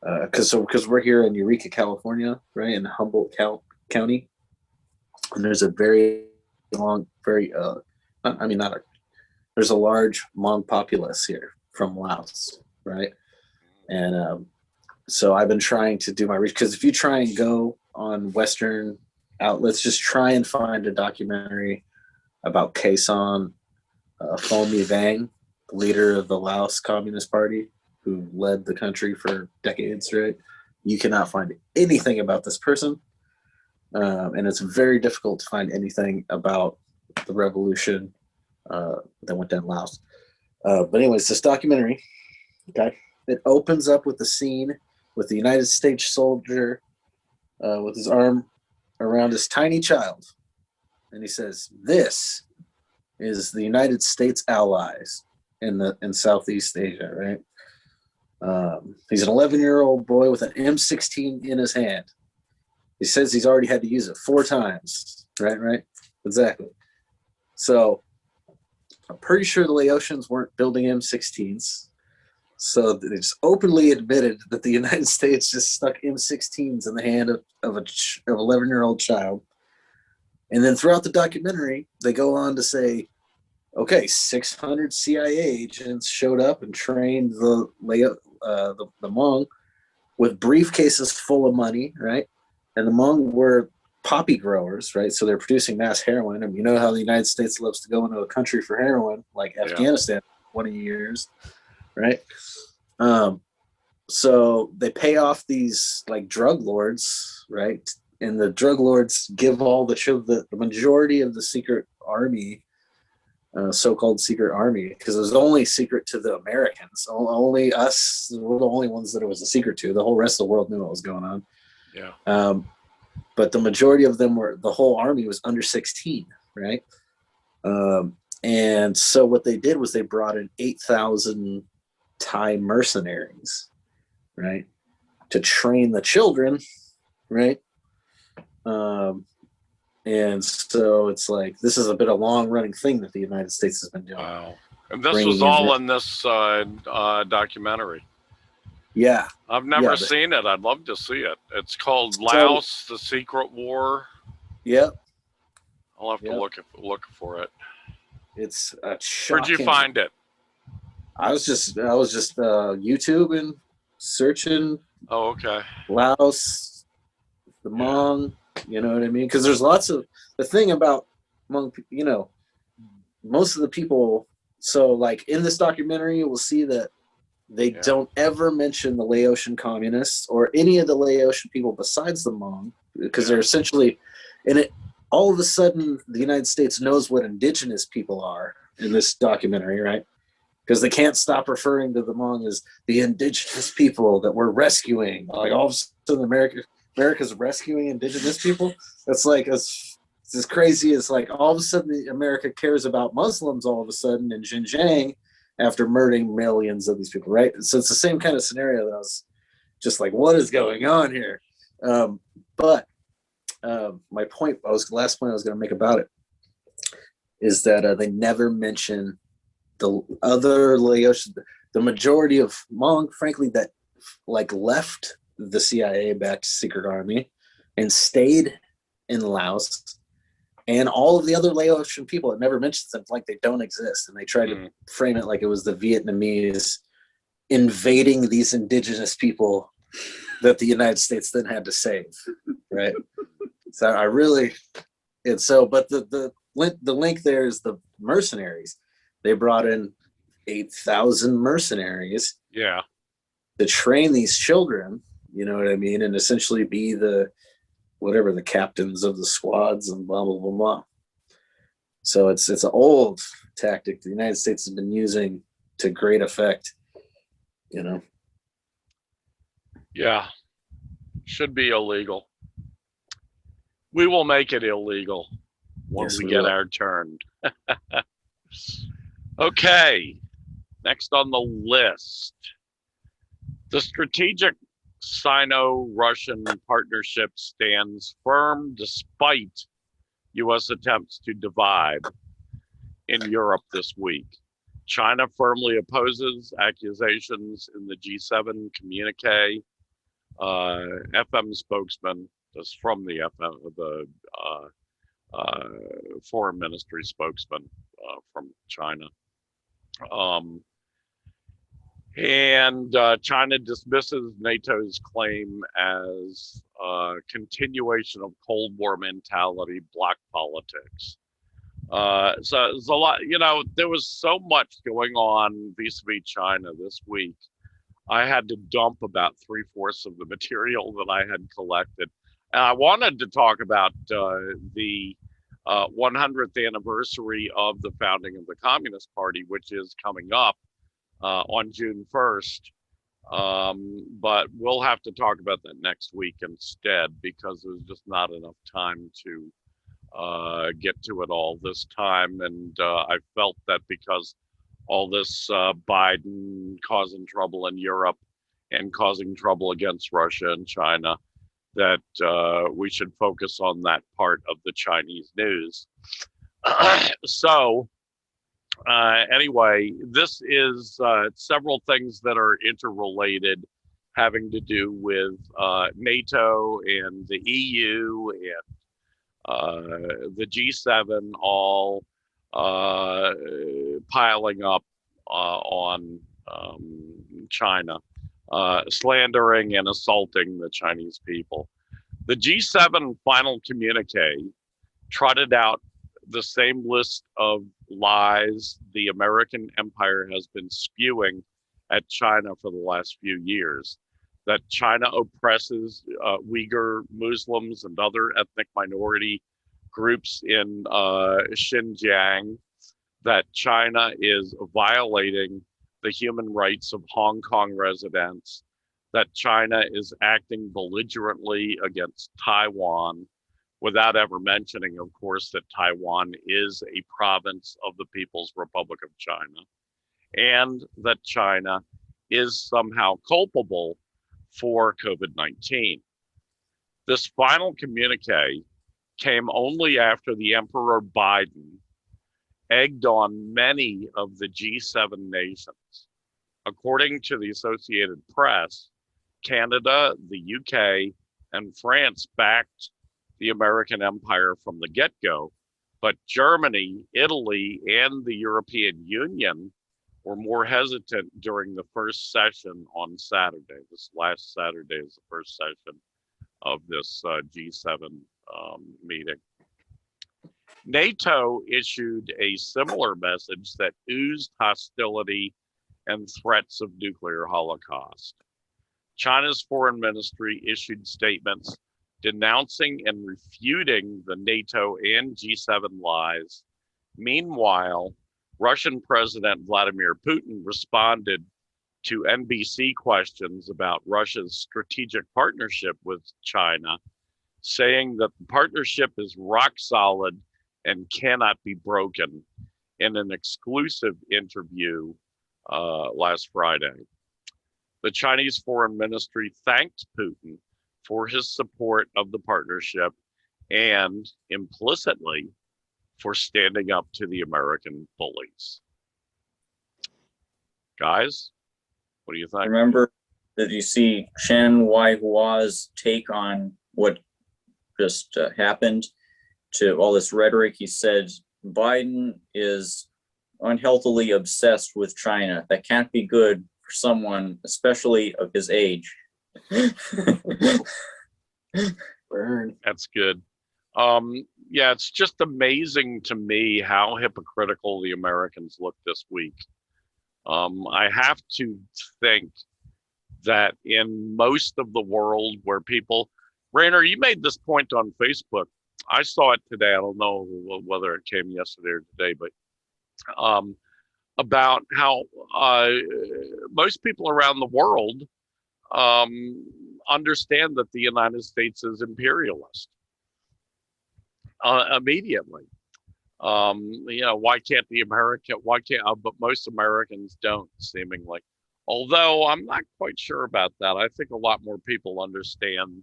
Because we're here in Eureka, California, right, in Humboldt County, and there's a very long, there's a large Hmong populace here from Laos, right? And so I've been trying to do my research, because if you try and go on Western outlets, just try and find a documentary about Kason Phomi Vang, the leader of the Laos Communist Party, who led the country for decades, right? You cannot find anything about this person. And it's very difficult to find anything about the revolution that went down in Laos. But anyways, this documentary, okay, it opens up with the scene with the United States soldier with his arm around his tiny child. And he says, "This is the United States allies in Southeast Asia," right? He's an 11-year-old boy with an M16 in his hand. He says he's already had to use it 4 times. Right? Exactly. So I'm pretty sure the Laotians weren't building M16s. So they just openly admitted that the United States just stuck M16s in the hand of an 11-year-old child. And then throughout the documentary, they go on to say, okay, 600 CIA agents showed up and trained the Hmong with briefcases full of money, right? And the Hmong were poppy growers, right? So they're producing mass heroin. And you know how the United States loves to go into a country for heroin, like Afghanistan, 20 years, right? So they pay off these like drug lords, right? And the drug lords give all the majority of the secret army, so-called secret army, because it was only secret to the Americans. Only us were the only ones that it was a secret to. The whole rest of the world knew what was going on. Yeah. But the majority of them the whole army was under 16, right? And so what they did was they brought in 8,000 Thai mercenaries, right, to train the children, right? And so it's like, this has been a long running thing that the United States has been doing. Wow. And this was all in this documentary. Yeah. I've never seen it. I'd love to see it. It's called Laos, The Secret War. Yep. I'll have to look for it. It's Where'd you find it? I was just YouTube and searching. Oh, okay. Laos, the Hmong, you know what I mean? Because there's lots of, the thing about Hmong, most of the people, so like in this documentary, you will see that they don't ever mention the Laotian communists or any of the Laotian people besides the Hmong, because they're essentially, and it, all of a sudden the United States knows what indigenous people are in this documentary, right? Because they can't stop referring to the Hmong as the indigenous people that we're rescuing. Like all of a sudden America's rescuing indigenous people. That's like it's as crazy as like all of a sudden America cares about Muslims all of a sudden in Xinjiang after murdering millions of these people, right? So it's the same kind of scenario that I was just like, what is going on here? But my point, last point I was going to make about it is that they never mention the other Laotian, the majority of Hmong, frankly, that like left the CIA-backed secret army and stayed in Laos And all of the other Laotian people, it never mentions them like they don't exist. And they try to frame it like it was the Vietnamese invading these indigenous people that the United States then had to save, right? So I really, and so, but the link there is the mercenaries. They brought in 8,000 mercenaries, Yeah, to train these children, you know what I mean, and essentially be the whatever the captains of the squads and blah blah blah blah. So it's an old tactic the United States has been using to great effect, you know. yeah, should be illegal. We will make it illegal when Yes, we we get will. our turn. Okay, next on the list, the strategic Sino-Russian partnership stands firm despite U.S. attempts to divide in Europe this week. China firmly opposes accusations in the G7 communiqué. FM spokesman, that's from the foreign ministry spokesman from China. And China dismisses NATO's claim as continuation of Cold War mentality, bloc politics. So there's a lot, you know, there was so much going on vis-a-vis China this week. I had to dump about 3/4 of the material that I had collected. And I wanted to talk about the 100th anniversary of the founding of the Communist Party, which is coming up on June 1st. But we'll have to talk about that next week instead, because there's just not enough time to get to it all this time. And I felt that because all this Biden causing trouble in Europe and causing trouble against Russia and China, that we should focus on that part of the Chinese news. So anyway, this is several things that are interrelated, having to do with NATO and the EU and the G7 all piling up on China, slandering and assaulting the Chinese people. The G7 final communique trotted out the same list of lies the American empire has been spewing at China for the last few years. That China oppresses Uyghur Muslims and other ethnic minority groups in Xinjiang, that China is violating the human rights of Hong Kong residents, that China is acting belligerently against Taiwan, without ever mentioning, of course, that Taiwan is a province of the People's Republic of China, and that China is somehow culpable for COVID-19. This final communique came only after the Emperor Biden egged on many of the G7 nations. According to the Associated Press, Canada, the UK, and France backed the American empire from the get-go, but Germany, Italy, and the European Union were more hesitant during the first session on Saturday. This last Saturday is the first session of this G7 meeting. NATO issued a similar message that oozed hostility and threats of nuclear holocaust. China's foreign ministry issued statements denouncing and refuting the NATO and G7 lies. Meanwhile, Russian President Vladimir Putin responded to NBC questions about Russia's strategic partnership with China, saying that the partnership is rock solid and cannot be broken, in an exclusive interview last Friday. The Chinese Foreign Ministry thanked Putin for his support of the partnership and implicitly for standing up to the American bullies. Guys, what do you think? Remember, did you see Chen Hua's take on what just happened? to all this rhetoric, he said Biden is unhealthily obsessed with China. That can't be good for someone, especially of his age. Burn. That's good. Yeah, it's just amazing to me how hypocritical the Americans look this week. I have to think that in most of the world where people, Rainer, you made this point on Facebook. I saw it today. I don't know whether it came yesterday or today, but about how most people around the world understand that the United States is imperialist immediately. Why can't but most Americans don't, seemingly. Although I'm not quite sure about that. I think a lot more people understand.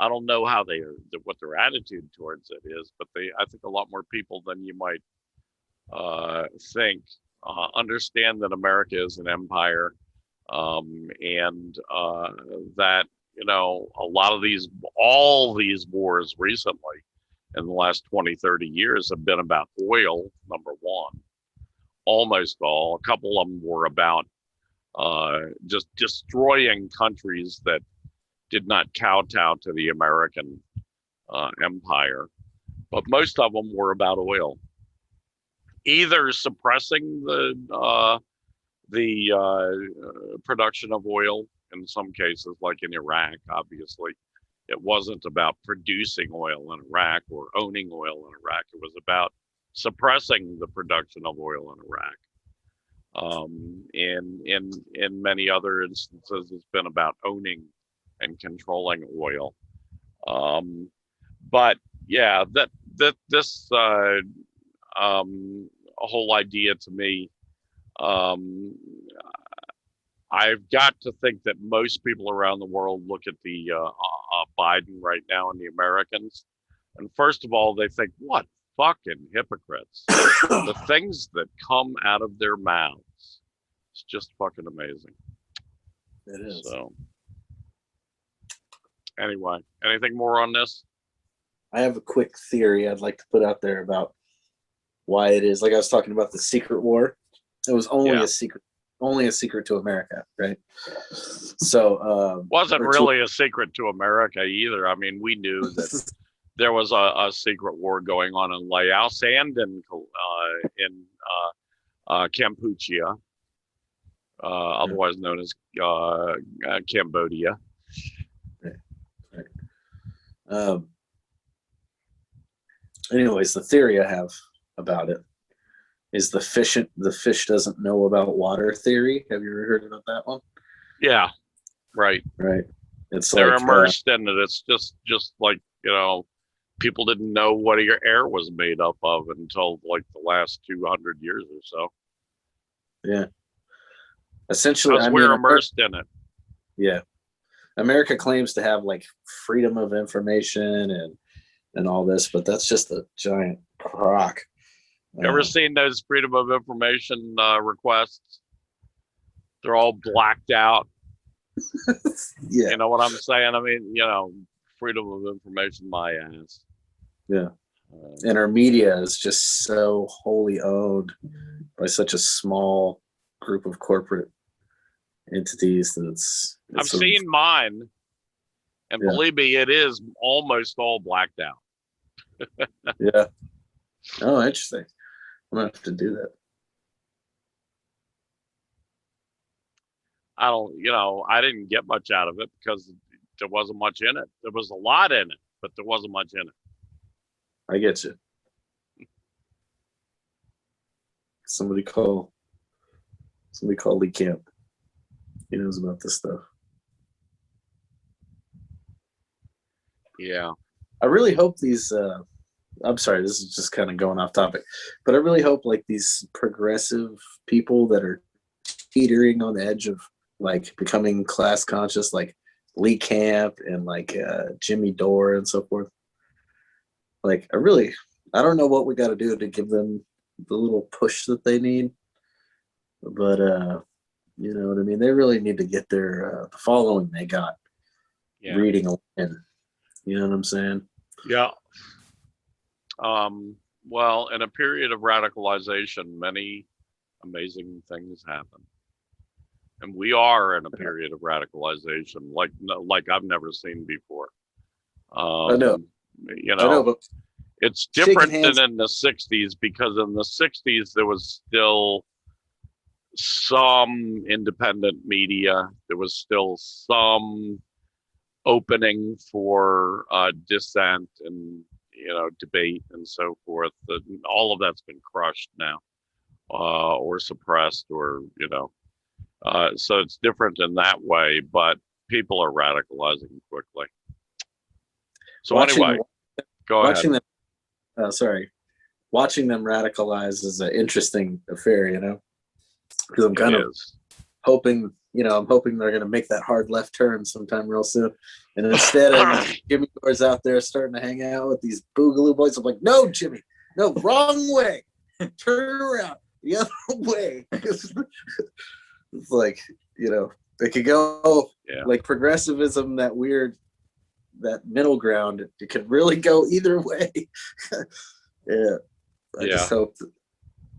I don't know how what their attitude towards it is, but I think a lot more people than you might think understand that America is an empire, and that a lot of all these wars recently in the last 20, 30 years have been about oil, number one. Almost all. A couple of them were about just destroying countries that did not kowtow to the American empire. But most of them were about oil. Either suppressing the production of oil in some cases, like in Iraq, obviously. It wasn't about producing oil in Iraq or owning oil in Iraq. It was about suppressing the production of oil in Iraq. In many other instances, it's been about owning and controlling oil. But yeah, this whole idea to me, I've got to think that most people around the world look at the Biden right now and the Americans, and first of all, they think, what fucking hypocrites. The things that come out of their mouths. It's just fucking amazing. It is. So, anyway, anything more on this? I have a quick theory I'd like to put out there about why it is. Like I was talking about the secret war. It was only a secret to America, right? So wasn't really a secret to America either. I mean, we knew that there was a secret war going on in Laos and in Kampuchea, otherwise known as Cambodia. Right. Anyways, the theory I have about it is the fish doesn't know about water theory. Have you ever heard about that one? Yeah, right. It's they're like, immersed in it. It's just like, people didn't know what your air was made up of until like the last 200 years or so. Yeah. Essentially, we're immersed in it. Yeah. America claims to have like freedom of information and all this, but that's just a giant crock. You ever seen those freedom of information requests? They're all blacked out. Yeah. You know what I'm saying? I mean, freedom of information, my ass. Yeah. And our media is just so wholly owned by such a small group of corporate entities that it's I've seen mine, and believe me, it is almost all blacked out. Yeah. Oh, interesting. I'm gonna have to do that. I didn't get much out of it because there wasn't much in it. There was a lot in it, but there wasn't much in it. I get you. Somebody call Lee Camp. He knows about this stuff. Yeah. I really hope these I'm sorry, this is just kind of going off topic, but I really hope like these progressive people that are teetering on the edge of like becoming class conscious, like Lee Camp and like Jimmy Dore and so forth. Like I don't know what we got to do to give them the little push that they need, but you know what I mean? They really need to get their the following they got reading in. You know what I'm saying? Yeah. Well, in a period of radicalization, many amazing things happen. And we are in a period of radicalization like I've never seen before. I know. You I know, know, but it's shaking different hands. than in the 60s, because in the 60s there was still some independent media. There was still some opening for dissent and, you know, debate and so forth. And all of that's been crushed now, or suppressed, or, you know. So it's different in that way, but people are radicalizing quickly. So anyway, go watching ahead. them. Watching them radicalize is an interesting affair, you know, because I'm kind of hoping, I'm hoping they're going to make that hard left turn sometime real soon. And instead of Jimmy Dore's out there starting to hang out with these boogaloo boys, I'm like, no, Jimmy, no, wrong way. Turn around the other way. It's like, they could go like progressivism, that middle ground. It could really go either way. I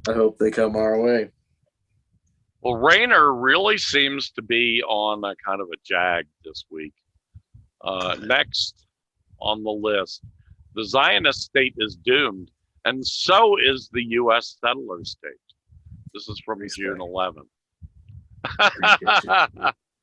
hope they come our way. Well, Rayner really seems to be on a kind of a jag this week. Next on the list, the Zionist state is doomed, and so is the U.S. settler state. This is from June 11th.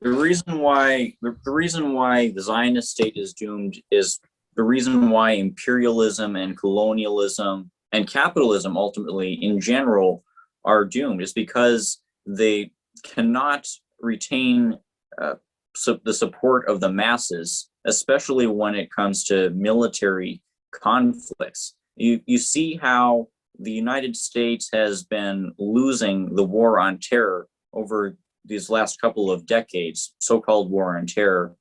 The reason why the Zionist state is doomed is the reason why imperialism and colonialism and capitalism ultimately in general are doomed is because they cannot retain the support of the masses, especially when it comes to military conflicts. You see how the United States has been losing the war on terror over these last couple of decades, so-called war on terror,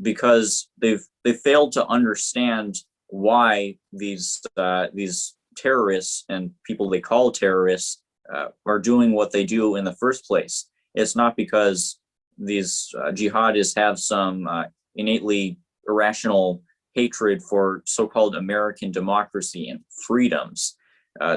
because they've failed to understand why these terrorists and people they call terrorists are doing what they do in the first place. It's not because these jihadists have some innately irrational hatred for so-called American democracy and freedoms.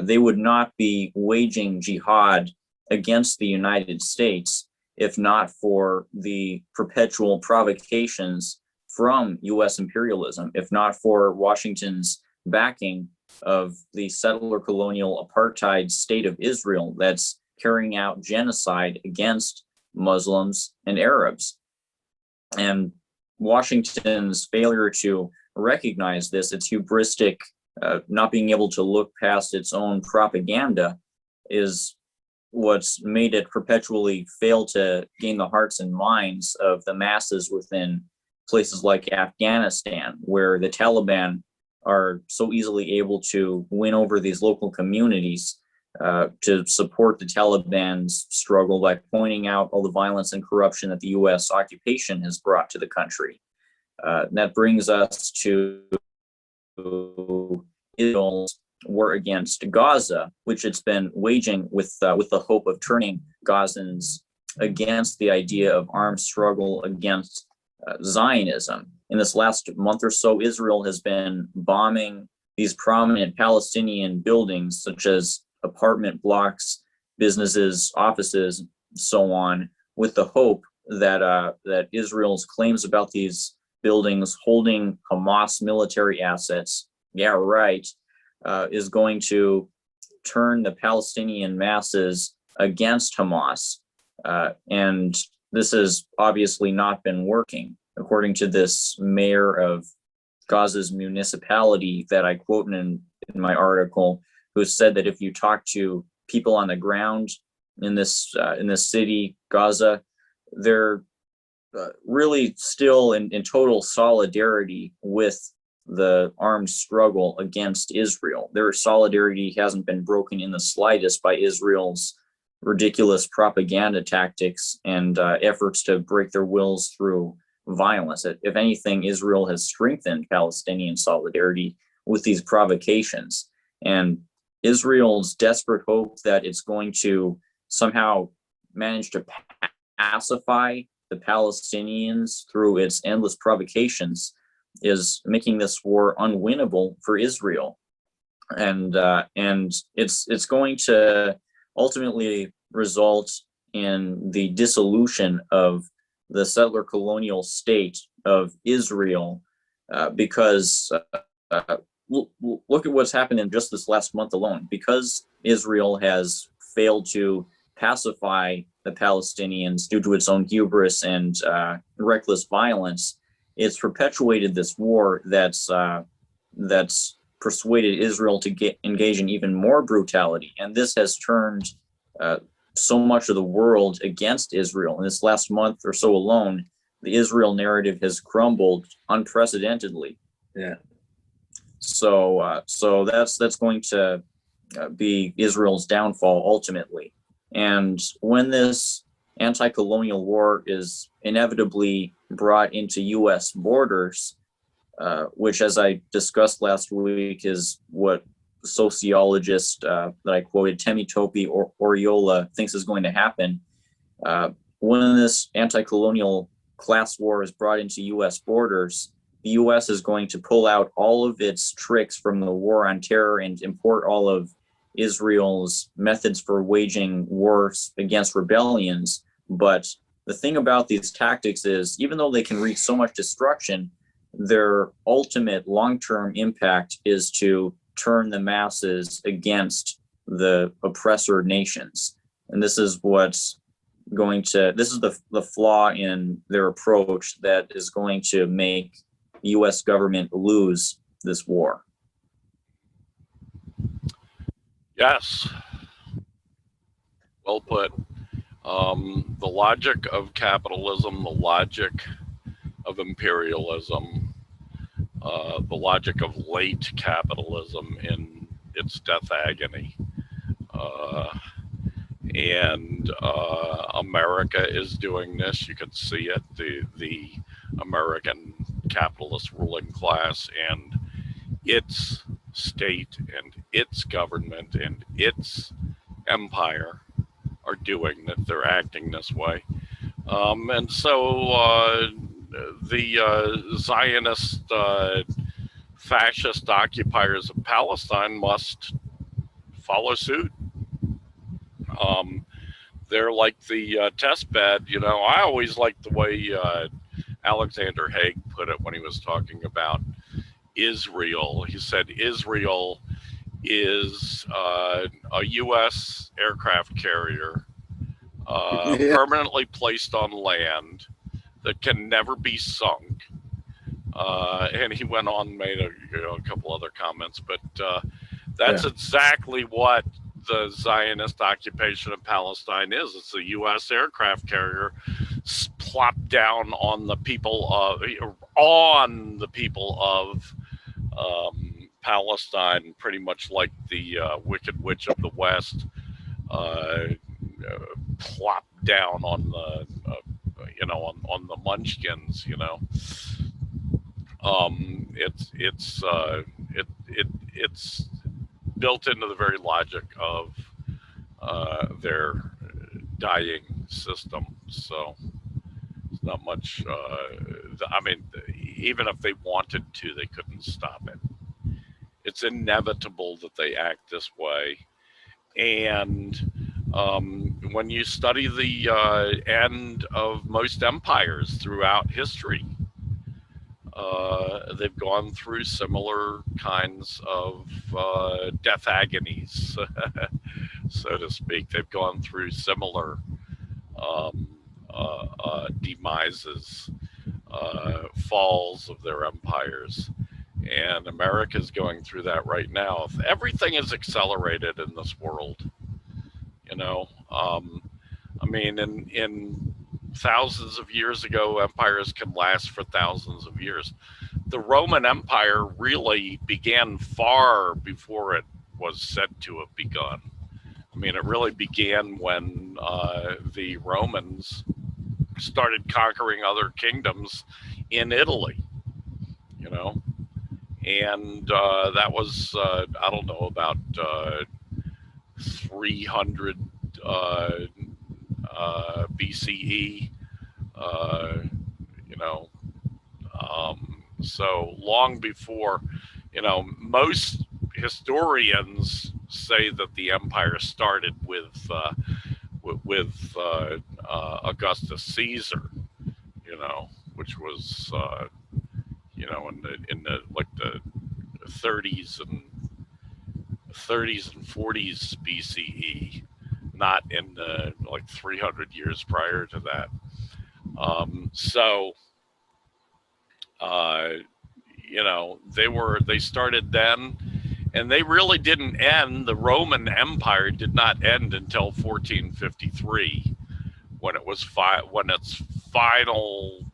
They would not be waging jihad against the United States if not for the perpetual provocations from U.S. imperialism, if not for Washington's backing of the settler colonial apartheid state of Israel that's carrying out genocide against Muslims and Arabs. And Washington's failure to recognize this, its hubristic, not being able to look past its own propaganda, is what's made it perpetually fail to gain the hearts and minds of the masses within places like Afghanistan, where the Taliban are so easily able to win over these local communities to support the Taliban's struggle by pointing out all the violence and corruption that the U.S. occupation has brought to the country. That brings us to Israel's war against Gaza, which it's been waging with the hope of turning Gazans against the idea of armed struggle against Zionism. In this last month or so, Israel has been bombing these prominent Palestinian buildings, such as apartment blocks, businesses, offices, so on, with the hope that that Israel's claims about these buildings holding Hamas military assets, is going to turn the Palestinian masses against Hamas. And this has obviously not been working, according to this mayor of Gaza's municipality that I quote in my article, who said that if you talk to people on the ground in this city, Gaza, they're really still in total solidarity with the armed struggle against Israel. Their solidarity hasn't been broken in the slightest by Israel's ridiculous propaganda tactics and efforts to break their wills through violence. If anything, Israel has strengthened Palestinian solidarity with these provocations. And Israel's desperate hope that it's going to somehow manage to pacify the Palestinians through its endless provocations is making this war unwinnable for Israel. and it's going to ultimately result in the dissolution of the settler colonial state of Israel, because look at what's happened in just this last month alone. Because Israel has failed to pacify the Palestinians due to its own hubris and reckless violence, it's perpetuated this war that's persuaded Israel to engage in even more brutality. And this has turned so much of the world against Israel. In this last month or so alone, the Israel narrative has crumbled unprecedentedly. Yeah. So that's going to be Israel's downfall ultimately. And when this anti-colonial war is inevitably brought into U.S. borders, which, as I discussed last week, is what sociologist that I quoted, Temitope Oriola, thinks is going to happen. When this anti-colonial class war is brought into U.S. borders, the U.S. is going to pull out all of its tricks from the war on terror and import all of Israel's methods for waging wars against rebellions. But the thing about these tactics is, even though they can wreak so much destruction, their ultimate long-term impact is to turn the masses against the oppressor nations. And this is what's going to, this is the flaw in their approach that is going to make the U.S. government lose this war. Yes. Well put. The logic of capitalism, the logic of imperialism, the logic of late capitalism in its death agony. And America is doing this. You can see it, the American capitalist ruling class and its state and its government and its empire are doing that. They're acting this way. And so the Zionist fascist occupiers of Palestine must follow suit. They're like the test bed. You know, I always liked the way Alexander Haig put it when he was talking about Israel. He said Israel is a U.S. aircraft carrier permanently placed on land that can never be sunk. And he went on and made a couple other comments, but that's exactly what the Zionist occupation of Palestine is. It's a U.S. aircraft carrier plopped down on the people of Palestine, pretty much like the Wicked Witch of the West plopped down on the on the Munchkins. You know, it's built into the very logic of their dying system. So it's not much. I mean, even if they wanted to, they couldn't stop it. It's inevitable that they act this way. And when you study the end of most empires throughout history, they've gone through similar kinds of death agonies, so to speak. They've gone through similar demises, falls of their empires. And America's going through that right now. Everything is accelerated in this world. You know, I mean, in thousands of years ago, empires can last for thousands of years. The Roman Empire really began far before it was said to have begun. I mean, it really began when the Romans started conquering other kingdoms in Italy, you know, and that was, I don't know, about 300 BCE, you know, so long before, you know, most historians say that the empire started with Augustus Caesar, which was in the like the 30s and 40s BCE, not in the like 300 years prior to that. They started then, and they really didn't end. The Roman Empire did not end until 1453, when it was when its final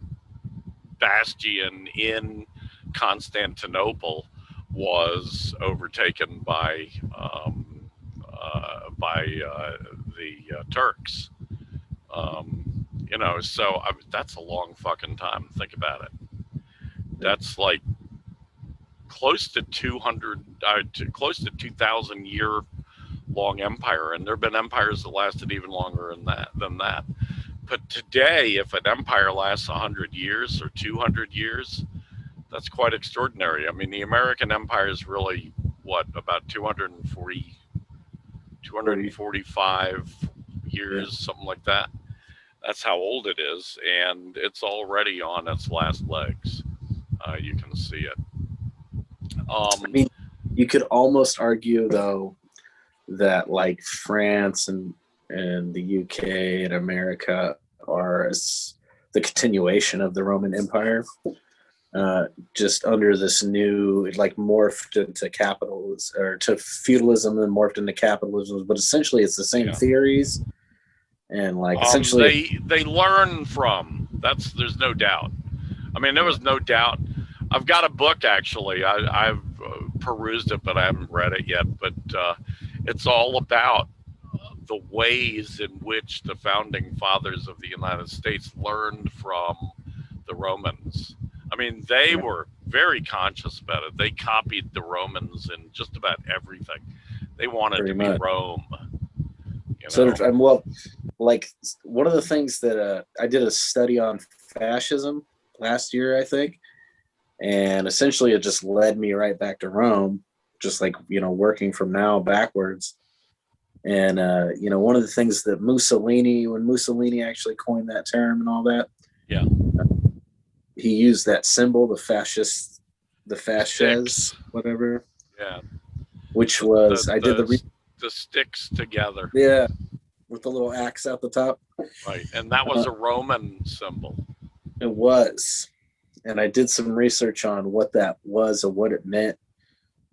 bastion in Constantinople was overtaken by the Turks. That's a long fucking time. Think about it. That's like close to 2,000 year long empire, and there have been empires that lasted even longer than that. But today, if an empire lasts 100 years or 200 years, that's quite extraordinary. I mean, the American empire is really about 245 years, something like that. That's how old it is, and it's already on its last legs. You can see it. I mean, you could almost argue, though, that like France and the UK and America are the continuation of the Roman Empire, just under this new, like, morphed into capitalism, or to feudalism and morphed into capitalism. But essentially, it's the same theories, and like essentially they learn from. There's no doubt. I mean, there was no doubt. I've got a book, actually. I've perused it, but I haven't read it yet. But it's all about the ways in which the founding fathers of the United States learned from the Romans. I mean, they were very conscious about it. They copied the Romans in just about everything. They wanted to be Rome. So, well, like, one of the things that I did a study on fascism last year, I think. And essentially, it just led me right back to Rome, just like, working from now backwards. And, one of the things that when Mussolini actually coined that term and all that, he used that symbol, the fasces, whatever. Yeah. Which was, the sticks together. Yeah. With the little axe out the top. Right. And that was a Roman symbol. It was. And I did some research on what that was and what it meant.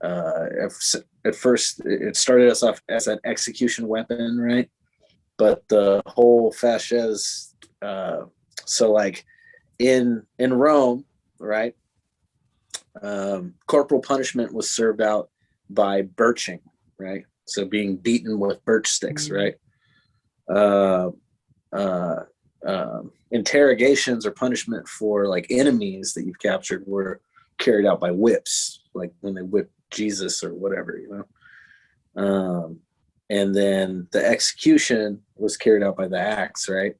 At first, it started us off as an execution weapon, right? But the whole fasces, so like in Rome, right? Corporal punishment was served out by birching, right? So being beaten with birch sticks, right? Interrogations or punishment for like enemies that you've captured were carried out by whips, like when they whipped Jesus or whatever, and then the execution was carried out by the axe, right?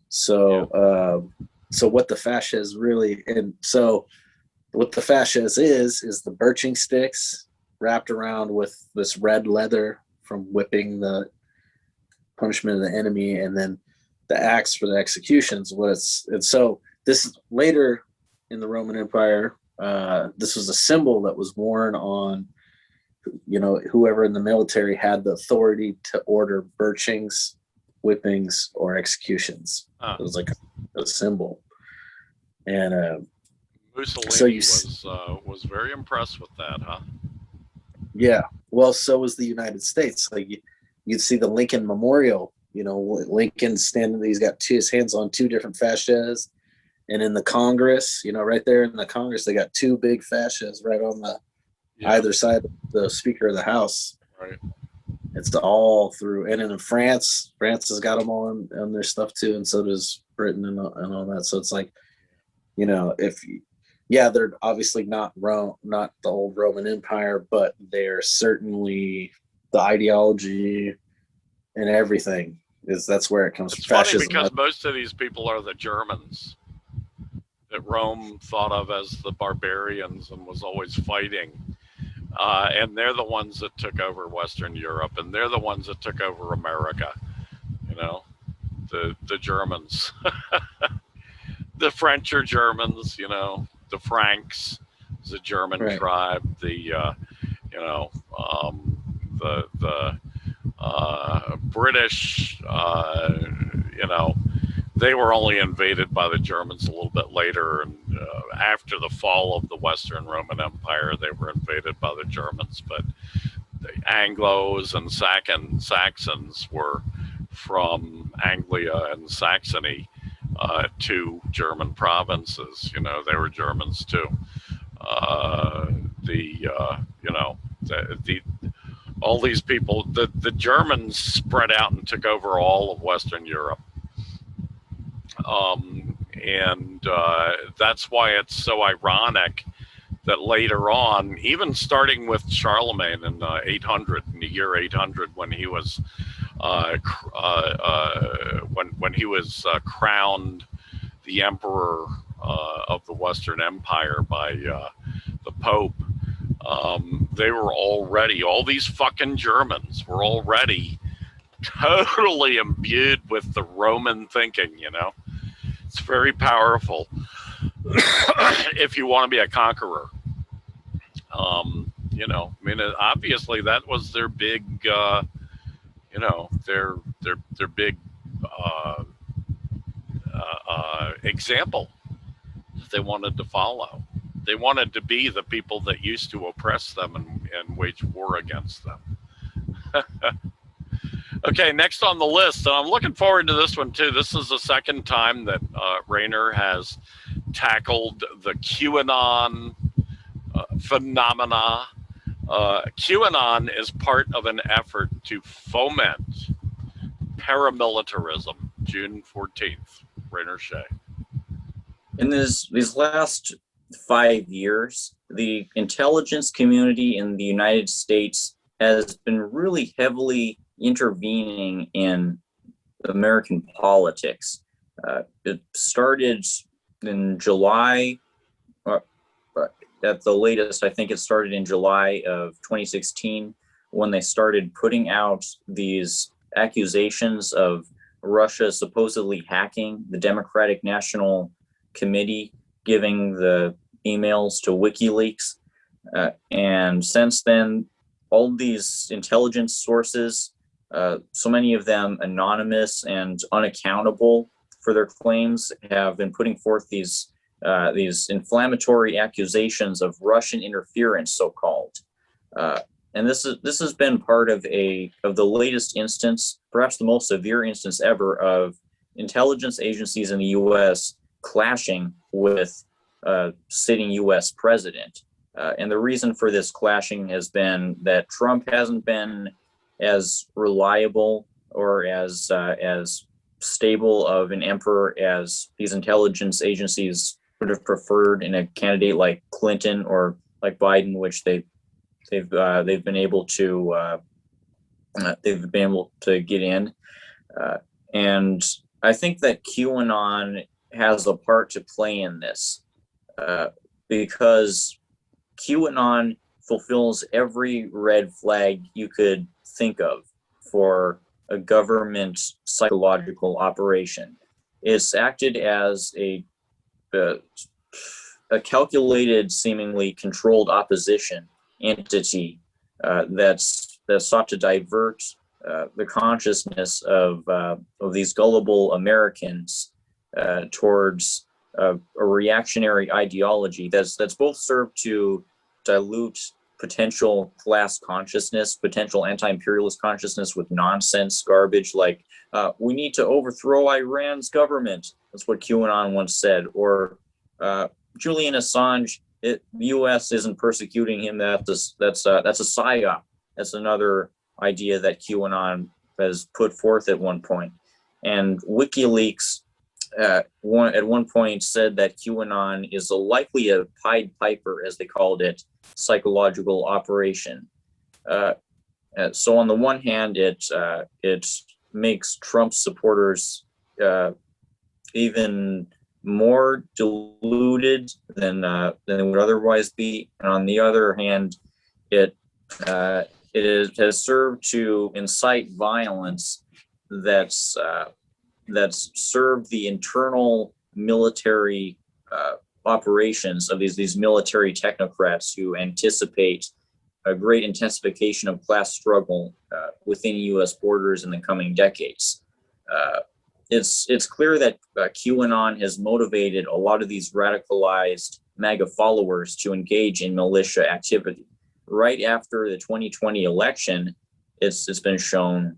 So so what the fasces really, and so what the fasces is the birching sticks wrapped around with this red leather from whipping the punishment of the enemy, and then the axe for the executions. And so this is later in the Roman Empire. This was a symbol that was worn on, whoever in the military had the authority to order birchings, whippings, or executions. It was like a symbol. And Mussolini was very impressed with that, huh? Yeah. Well, so was the United States. Like you'd see the Lincoln Memorial. Lincoln standing, he's got his hands on two different fasces. And in the Congress, right there in the Congress, they got two big fasces right on the either side of the Speaker of the House. Right. It's all through. And in France has got them all on their stuff too. And so does Britain and all that. So it's like, they're obviously not Rome, not the old Roman Empire, but they're certainly the ideology and everything that's where it comes from. It's funny because most of these people are the Germans that Rome thought of as the barbarians and was always fighting. And they're the ones that took over Western Europe, and they're the ones that took over America. You know, the Germans, the French are Germans. You know, the Franks is a German Right. tribe. The British, you know, they were only invaded by the Germans a little bit later, and after the fall of the Western Roman Empire, they were invaded by the Germans. But the Anglos and Saxons were from Anglia and Saxony, two German provinces. You know, they were Germans too. All these people, the Germans spread out and took over all of Western Europe. And that's why it's so ironic that later on, even starting with Charlemagne in 800, in the year 800, when he was crowned the emperor of the Western Empire by the Pope, they were already, all these fucking Germans were already totally imbued with the Roman thinking, you know. It's very powerful if you want to be a conqueror. You know, I mean, obviously that was their big, you know, their big example that they wanted to follow. They wanted to be the people that used to oppress them and wage war against them. Okay, next on the list, and I'm looking forward to this one too. This is the second time that Rainer has tackled the QAnon phenomena. QAnon is part of an effort to foment paramilitarism. June 14th, Rainer Shea. In these last 5 years, the intelligence community in the United States has been really heavily intervening in American politics. It started in July, at the latest, I think it started in July of 2016, when they started putting out these accusations of Russia supposedly hacking the Democratic National Committee, giving the emails to WikiLeaks. And since then, all these intelligence sources, so many of them anonymous and unaccountable for their claims, have been putting forth these inflammatory accusations of Russian interference, so-called. And this has been part of the latest instance, perhaps the most severe instance ever, of intelligence agencies in the U.S. clashing with sitting U.S. president. And the reason for this clashing has been that Trump hasn't been as reliable or as stable of an emperor as these intelligence agencies would have preferred in a candidate like Clinton or like Biden, which they've been able to get in. And I think that QAnon has a part to play in this, because QAnon fulfills every red flag you could think of for a government psychological operation. It's acted as a calculated, seemingly controlled opposition entity that sought to divert the consciousness of these gullible Americans towards a reactionary ideology that's both served to dilute potential class consciousness, potential anti-imperialist consciousness with nonsense garbage like we need to overthrow Iran's government. That's what QAnon once said. Or Julian Assange, the U.S. isn't persecuting him. That's a psyop. That's another idea that QAnon has put forth at one point. And WikiLeaks at one point said that QAnon is likely a Pied Piper, as they called it, psychological operation. So on the one hand, it makes Trump supporters even more deluded than they would otherwise be, and on the other hand, It has served to incite violence that's served the internal military operations of these military technocrats who anticipate a great intensification of class struggle within U.S. borders in the coming decades. It's clear that QAnon has motivated a lot of these radicalized MAGA followers to engage in militia activity. Right after the 2020 election, it's been shown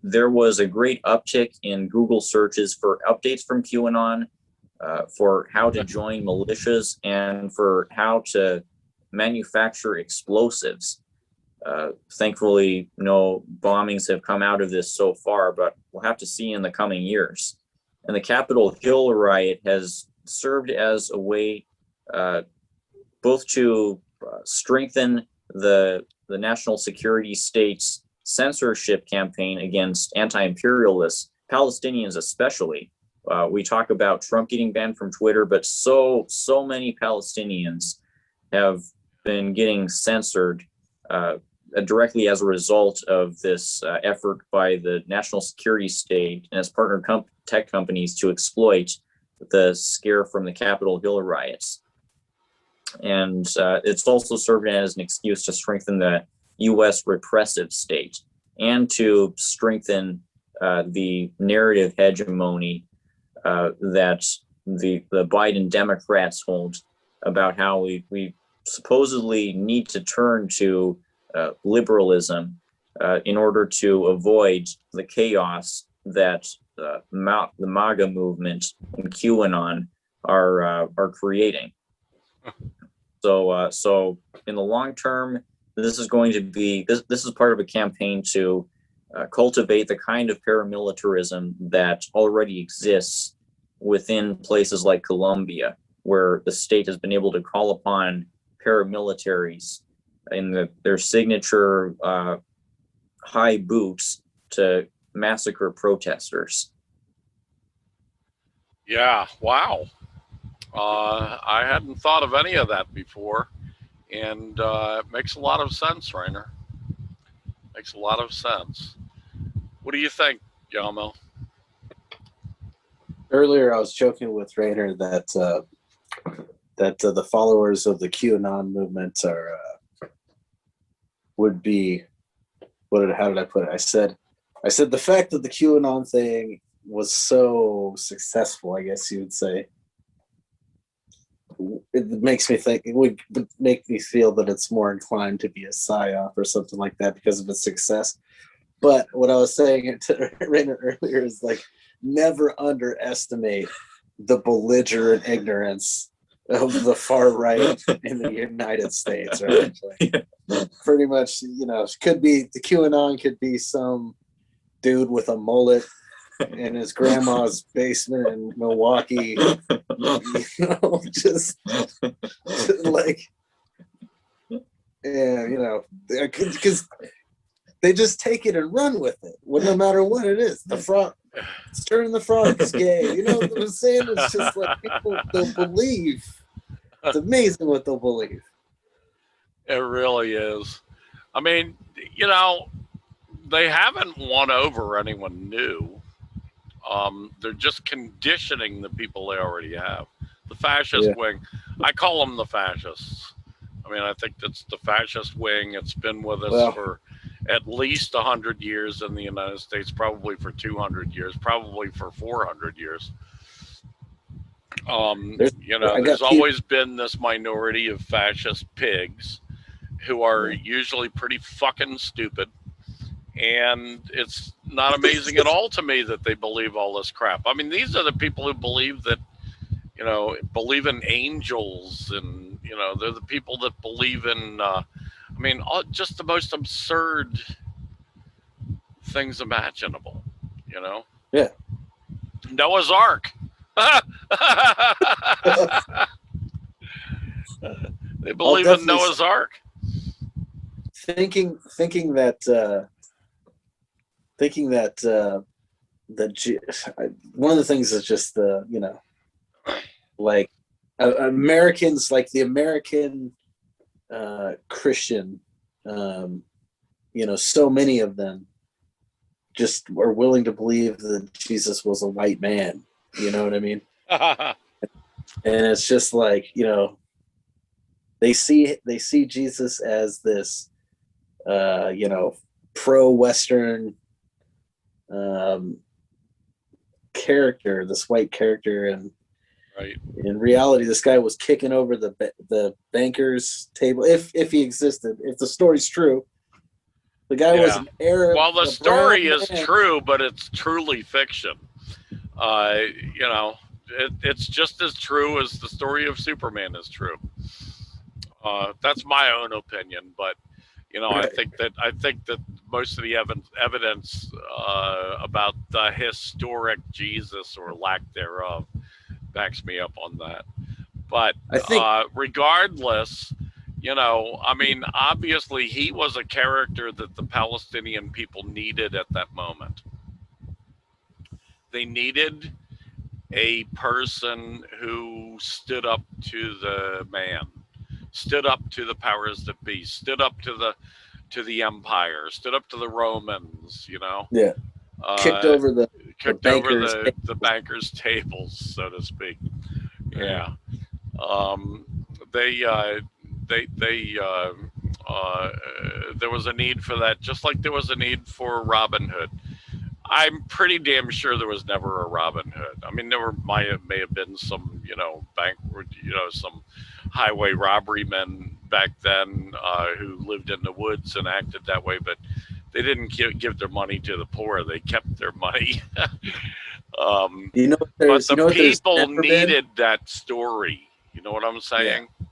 there was a great uptick in Google searches for updates from QAnon, for how to join militias, and for how to manufacture explosives. Thankfully, no bombings have come out of this so far, but we'll have to see in the coming years. And the Capitol Hill riot has served as a way both to strengthen the national security state's censorship campaign against anti-imperialists, Palestinians especially. We talk about Trump getting banned from Twitter, but so many Palestinians have been getting censored directly as a result of this effort by the national security state and its partner tech companies to exploit the scare from the Capitol Hill riots. And it's also served as an excuse to strengthen the U.S. repressive state and to strengthen the narrative hegemony that the Biden Democrats hold about how we supposedly need to turn to liberalism in order to avoid the chaos that the MAGA movement and QAnon are creating. So in the long term, this is going to be this is part of a campaign to cultivate the kind of paramilitarism that already exists within places like Colombia, where the state has been able to call upon paramilitaries in their signature high boots to massacre protesters. Yeah, wow. I hadn't thought of any of that before, and it makes a lot of sense, Rainer. Makes a lot of sense. What do you think, Yamo? Earlier, I was joking with Rainer that the followers of the QAnon movement would be how did I put it? I said the fact that the QAnon thing was so successful, I guess you would say, it makes me think, it would make me feel that it's more inclined to be a psyop or something like that because of its success. But what I was saying to Rainer earlier is like, never underestimate the belligerent ignorance of the far right in the United States, right? Like, pretty much, could be the QAnon could be some dude with a mullet in his grandma's basement in Milwaukee, just like, yeah, because they just take it and run with it, no matter what it is. The frog, stirring the frog is gay. You know what I'm saying? It's just like people, they'll believe. It's amazing what they'll believe. It really is. I mean, they haven't won over anyone new. They're just conditioning the people they already have. The fascist wing, I call them the fascists. I mean, I think that's the fascist wing. It's been with us for at least 100 years in the United States, probably for 200 years, probably for 400 years. There's always been this minority of fascist pigs who are usually pretty fucking stupid. And it's not amazing at all to me that they believe all this crap. I mean, these are the people who believe that, believe in angels, and, they're the people that believe in, just the most absurd things imaginable, Yeah. Noah's Ark. They believe in Noah's Ark. Thinking that one of the things is just Americans, like the American Christian, so many of them just were willing to believe that Jesus was a white man. You know what I mean? And it's just like, they see Jesus as this, pro-Western character, this white character, and Right. in reality, this guy was kicking over the banker's table, if he existed. If the story's true, the guy was an Arab. Well, the story is man. true, but it's truly fiction. It's just as true as the story of Superman is true. That's my own opinion, but Right. I think that most of the evidence about the historic Jesus or lack thereof backs me up on that. But I think regardless, obviously he was a character that the Palestinian people needed at that moment. They needed a person who stood up to the man, stood up to the powers that be, stood up to the empire, stood up to the Romans, Yeah. Kicked over the bankers' tables, so to speak. Yeah. There was a need for that, just like there was a need for Robin Hood. I'm pretty damn sure there was never a Robin Hood. I mean, there may have been some, some highway robbery men back then who lived in the woods and acted that way, but they didn't give their money to the poor. They kept their money. But the people needed that story. You know what I'm saying? Yeah.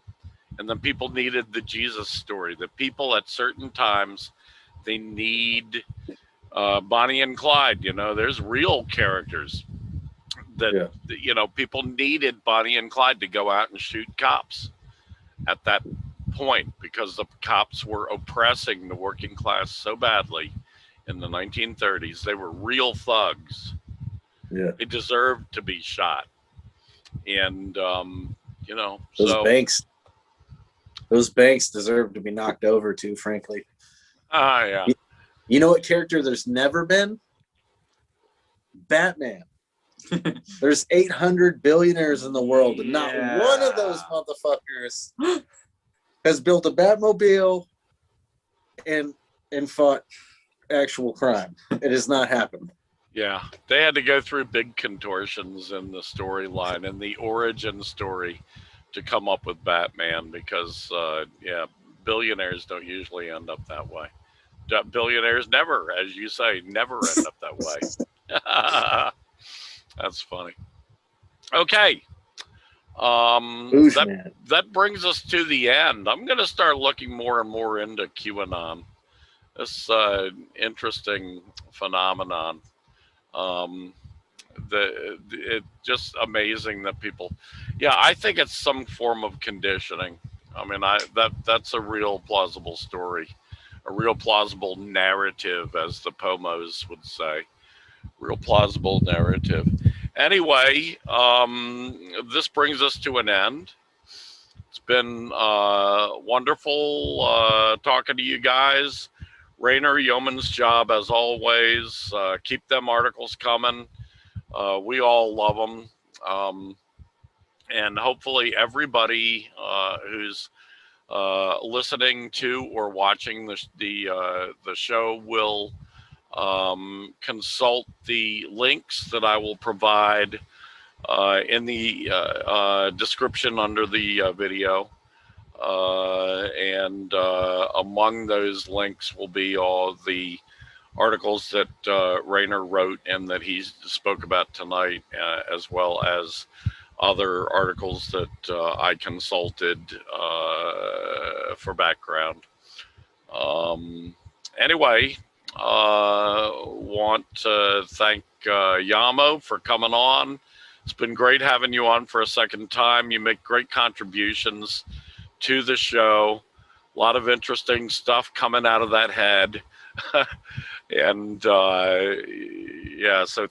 And the people needed the Jesus story. The people at certain times, they need Bonnie and Clyde. There's real characters that, people needed Bonnie and Clyde to go out and shoot cops at that point because the cops were oppressing the working class so badly in the 1930s. They were real thugs. Yeah. They deserved to be shot. And, those banks deserve to be knocked over too, frankly. Yeah. You know what character there's never been? Batman. There's 800 billionaires in the world, and not one of those motherfuckers has built a Batmobile and fought actual crime. It has not happened. Yeah, they had to go through big contortions in the storyline and the origin story to come up with Batman because, billionaires don't usually end up that way. Billionaires never, as you say, never end up that way. That's funny. Okay. That brings us to the end. I'm going to start looking more and more into QAnon. This interesting phenomenon. It's just amazing that people, I think it's some form of conditioning. I mean, that's a real plausible story, a real plausible narrative, as the Pomos would say, real plausible narrative. Anyway, this brings us to an end. It's been wonderful talking to you guys. Rainer, yeoman's job as always. Keep them articles coming. We all love them. And hopefully everybody who's listening to or watching the show will consult the links that I will provide in the description under the video. And among those links will be all the articles that Rainer wrote and that he spoke about tonight, as well as other articles that I consulted for background. Anyway, want to thank Yamo for coming on. It's been great having you on for a second time. You make great contributions to the show. A lot of interesting stuff coming out of that head. And so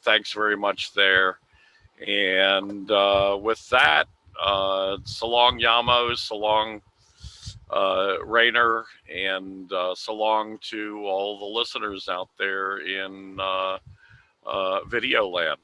thanks very much there. And with that, so long, Yamo, so long, Rainer, and so long to all the listeners out there in video land.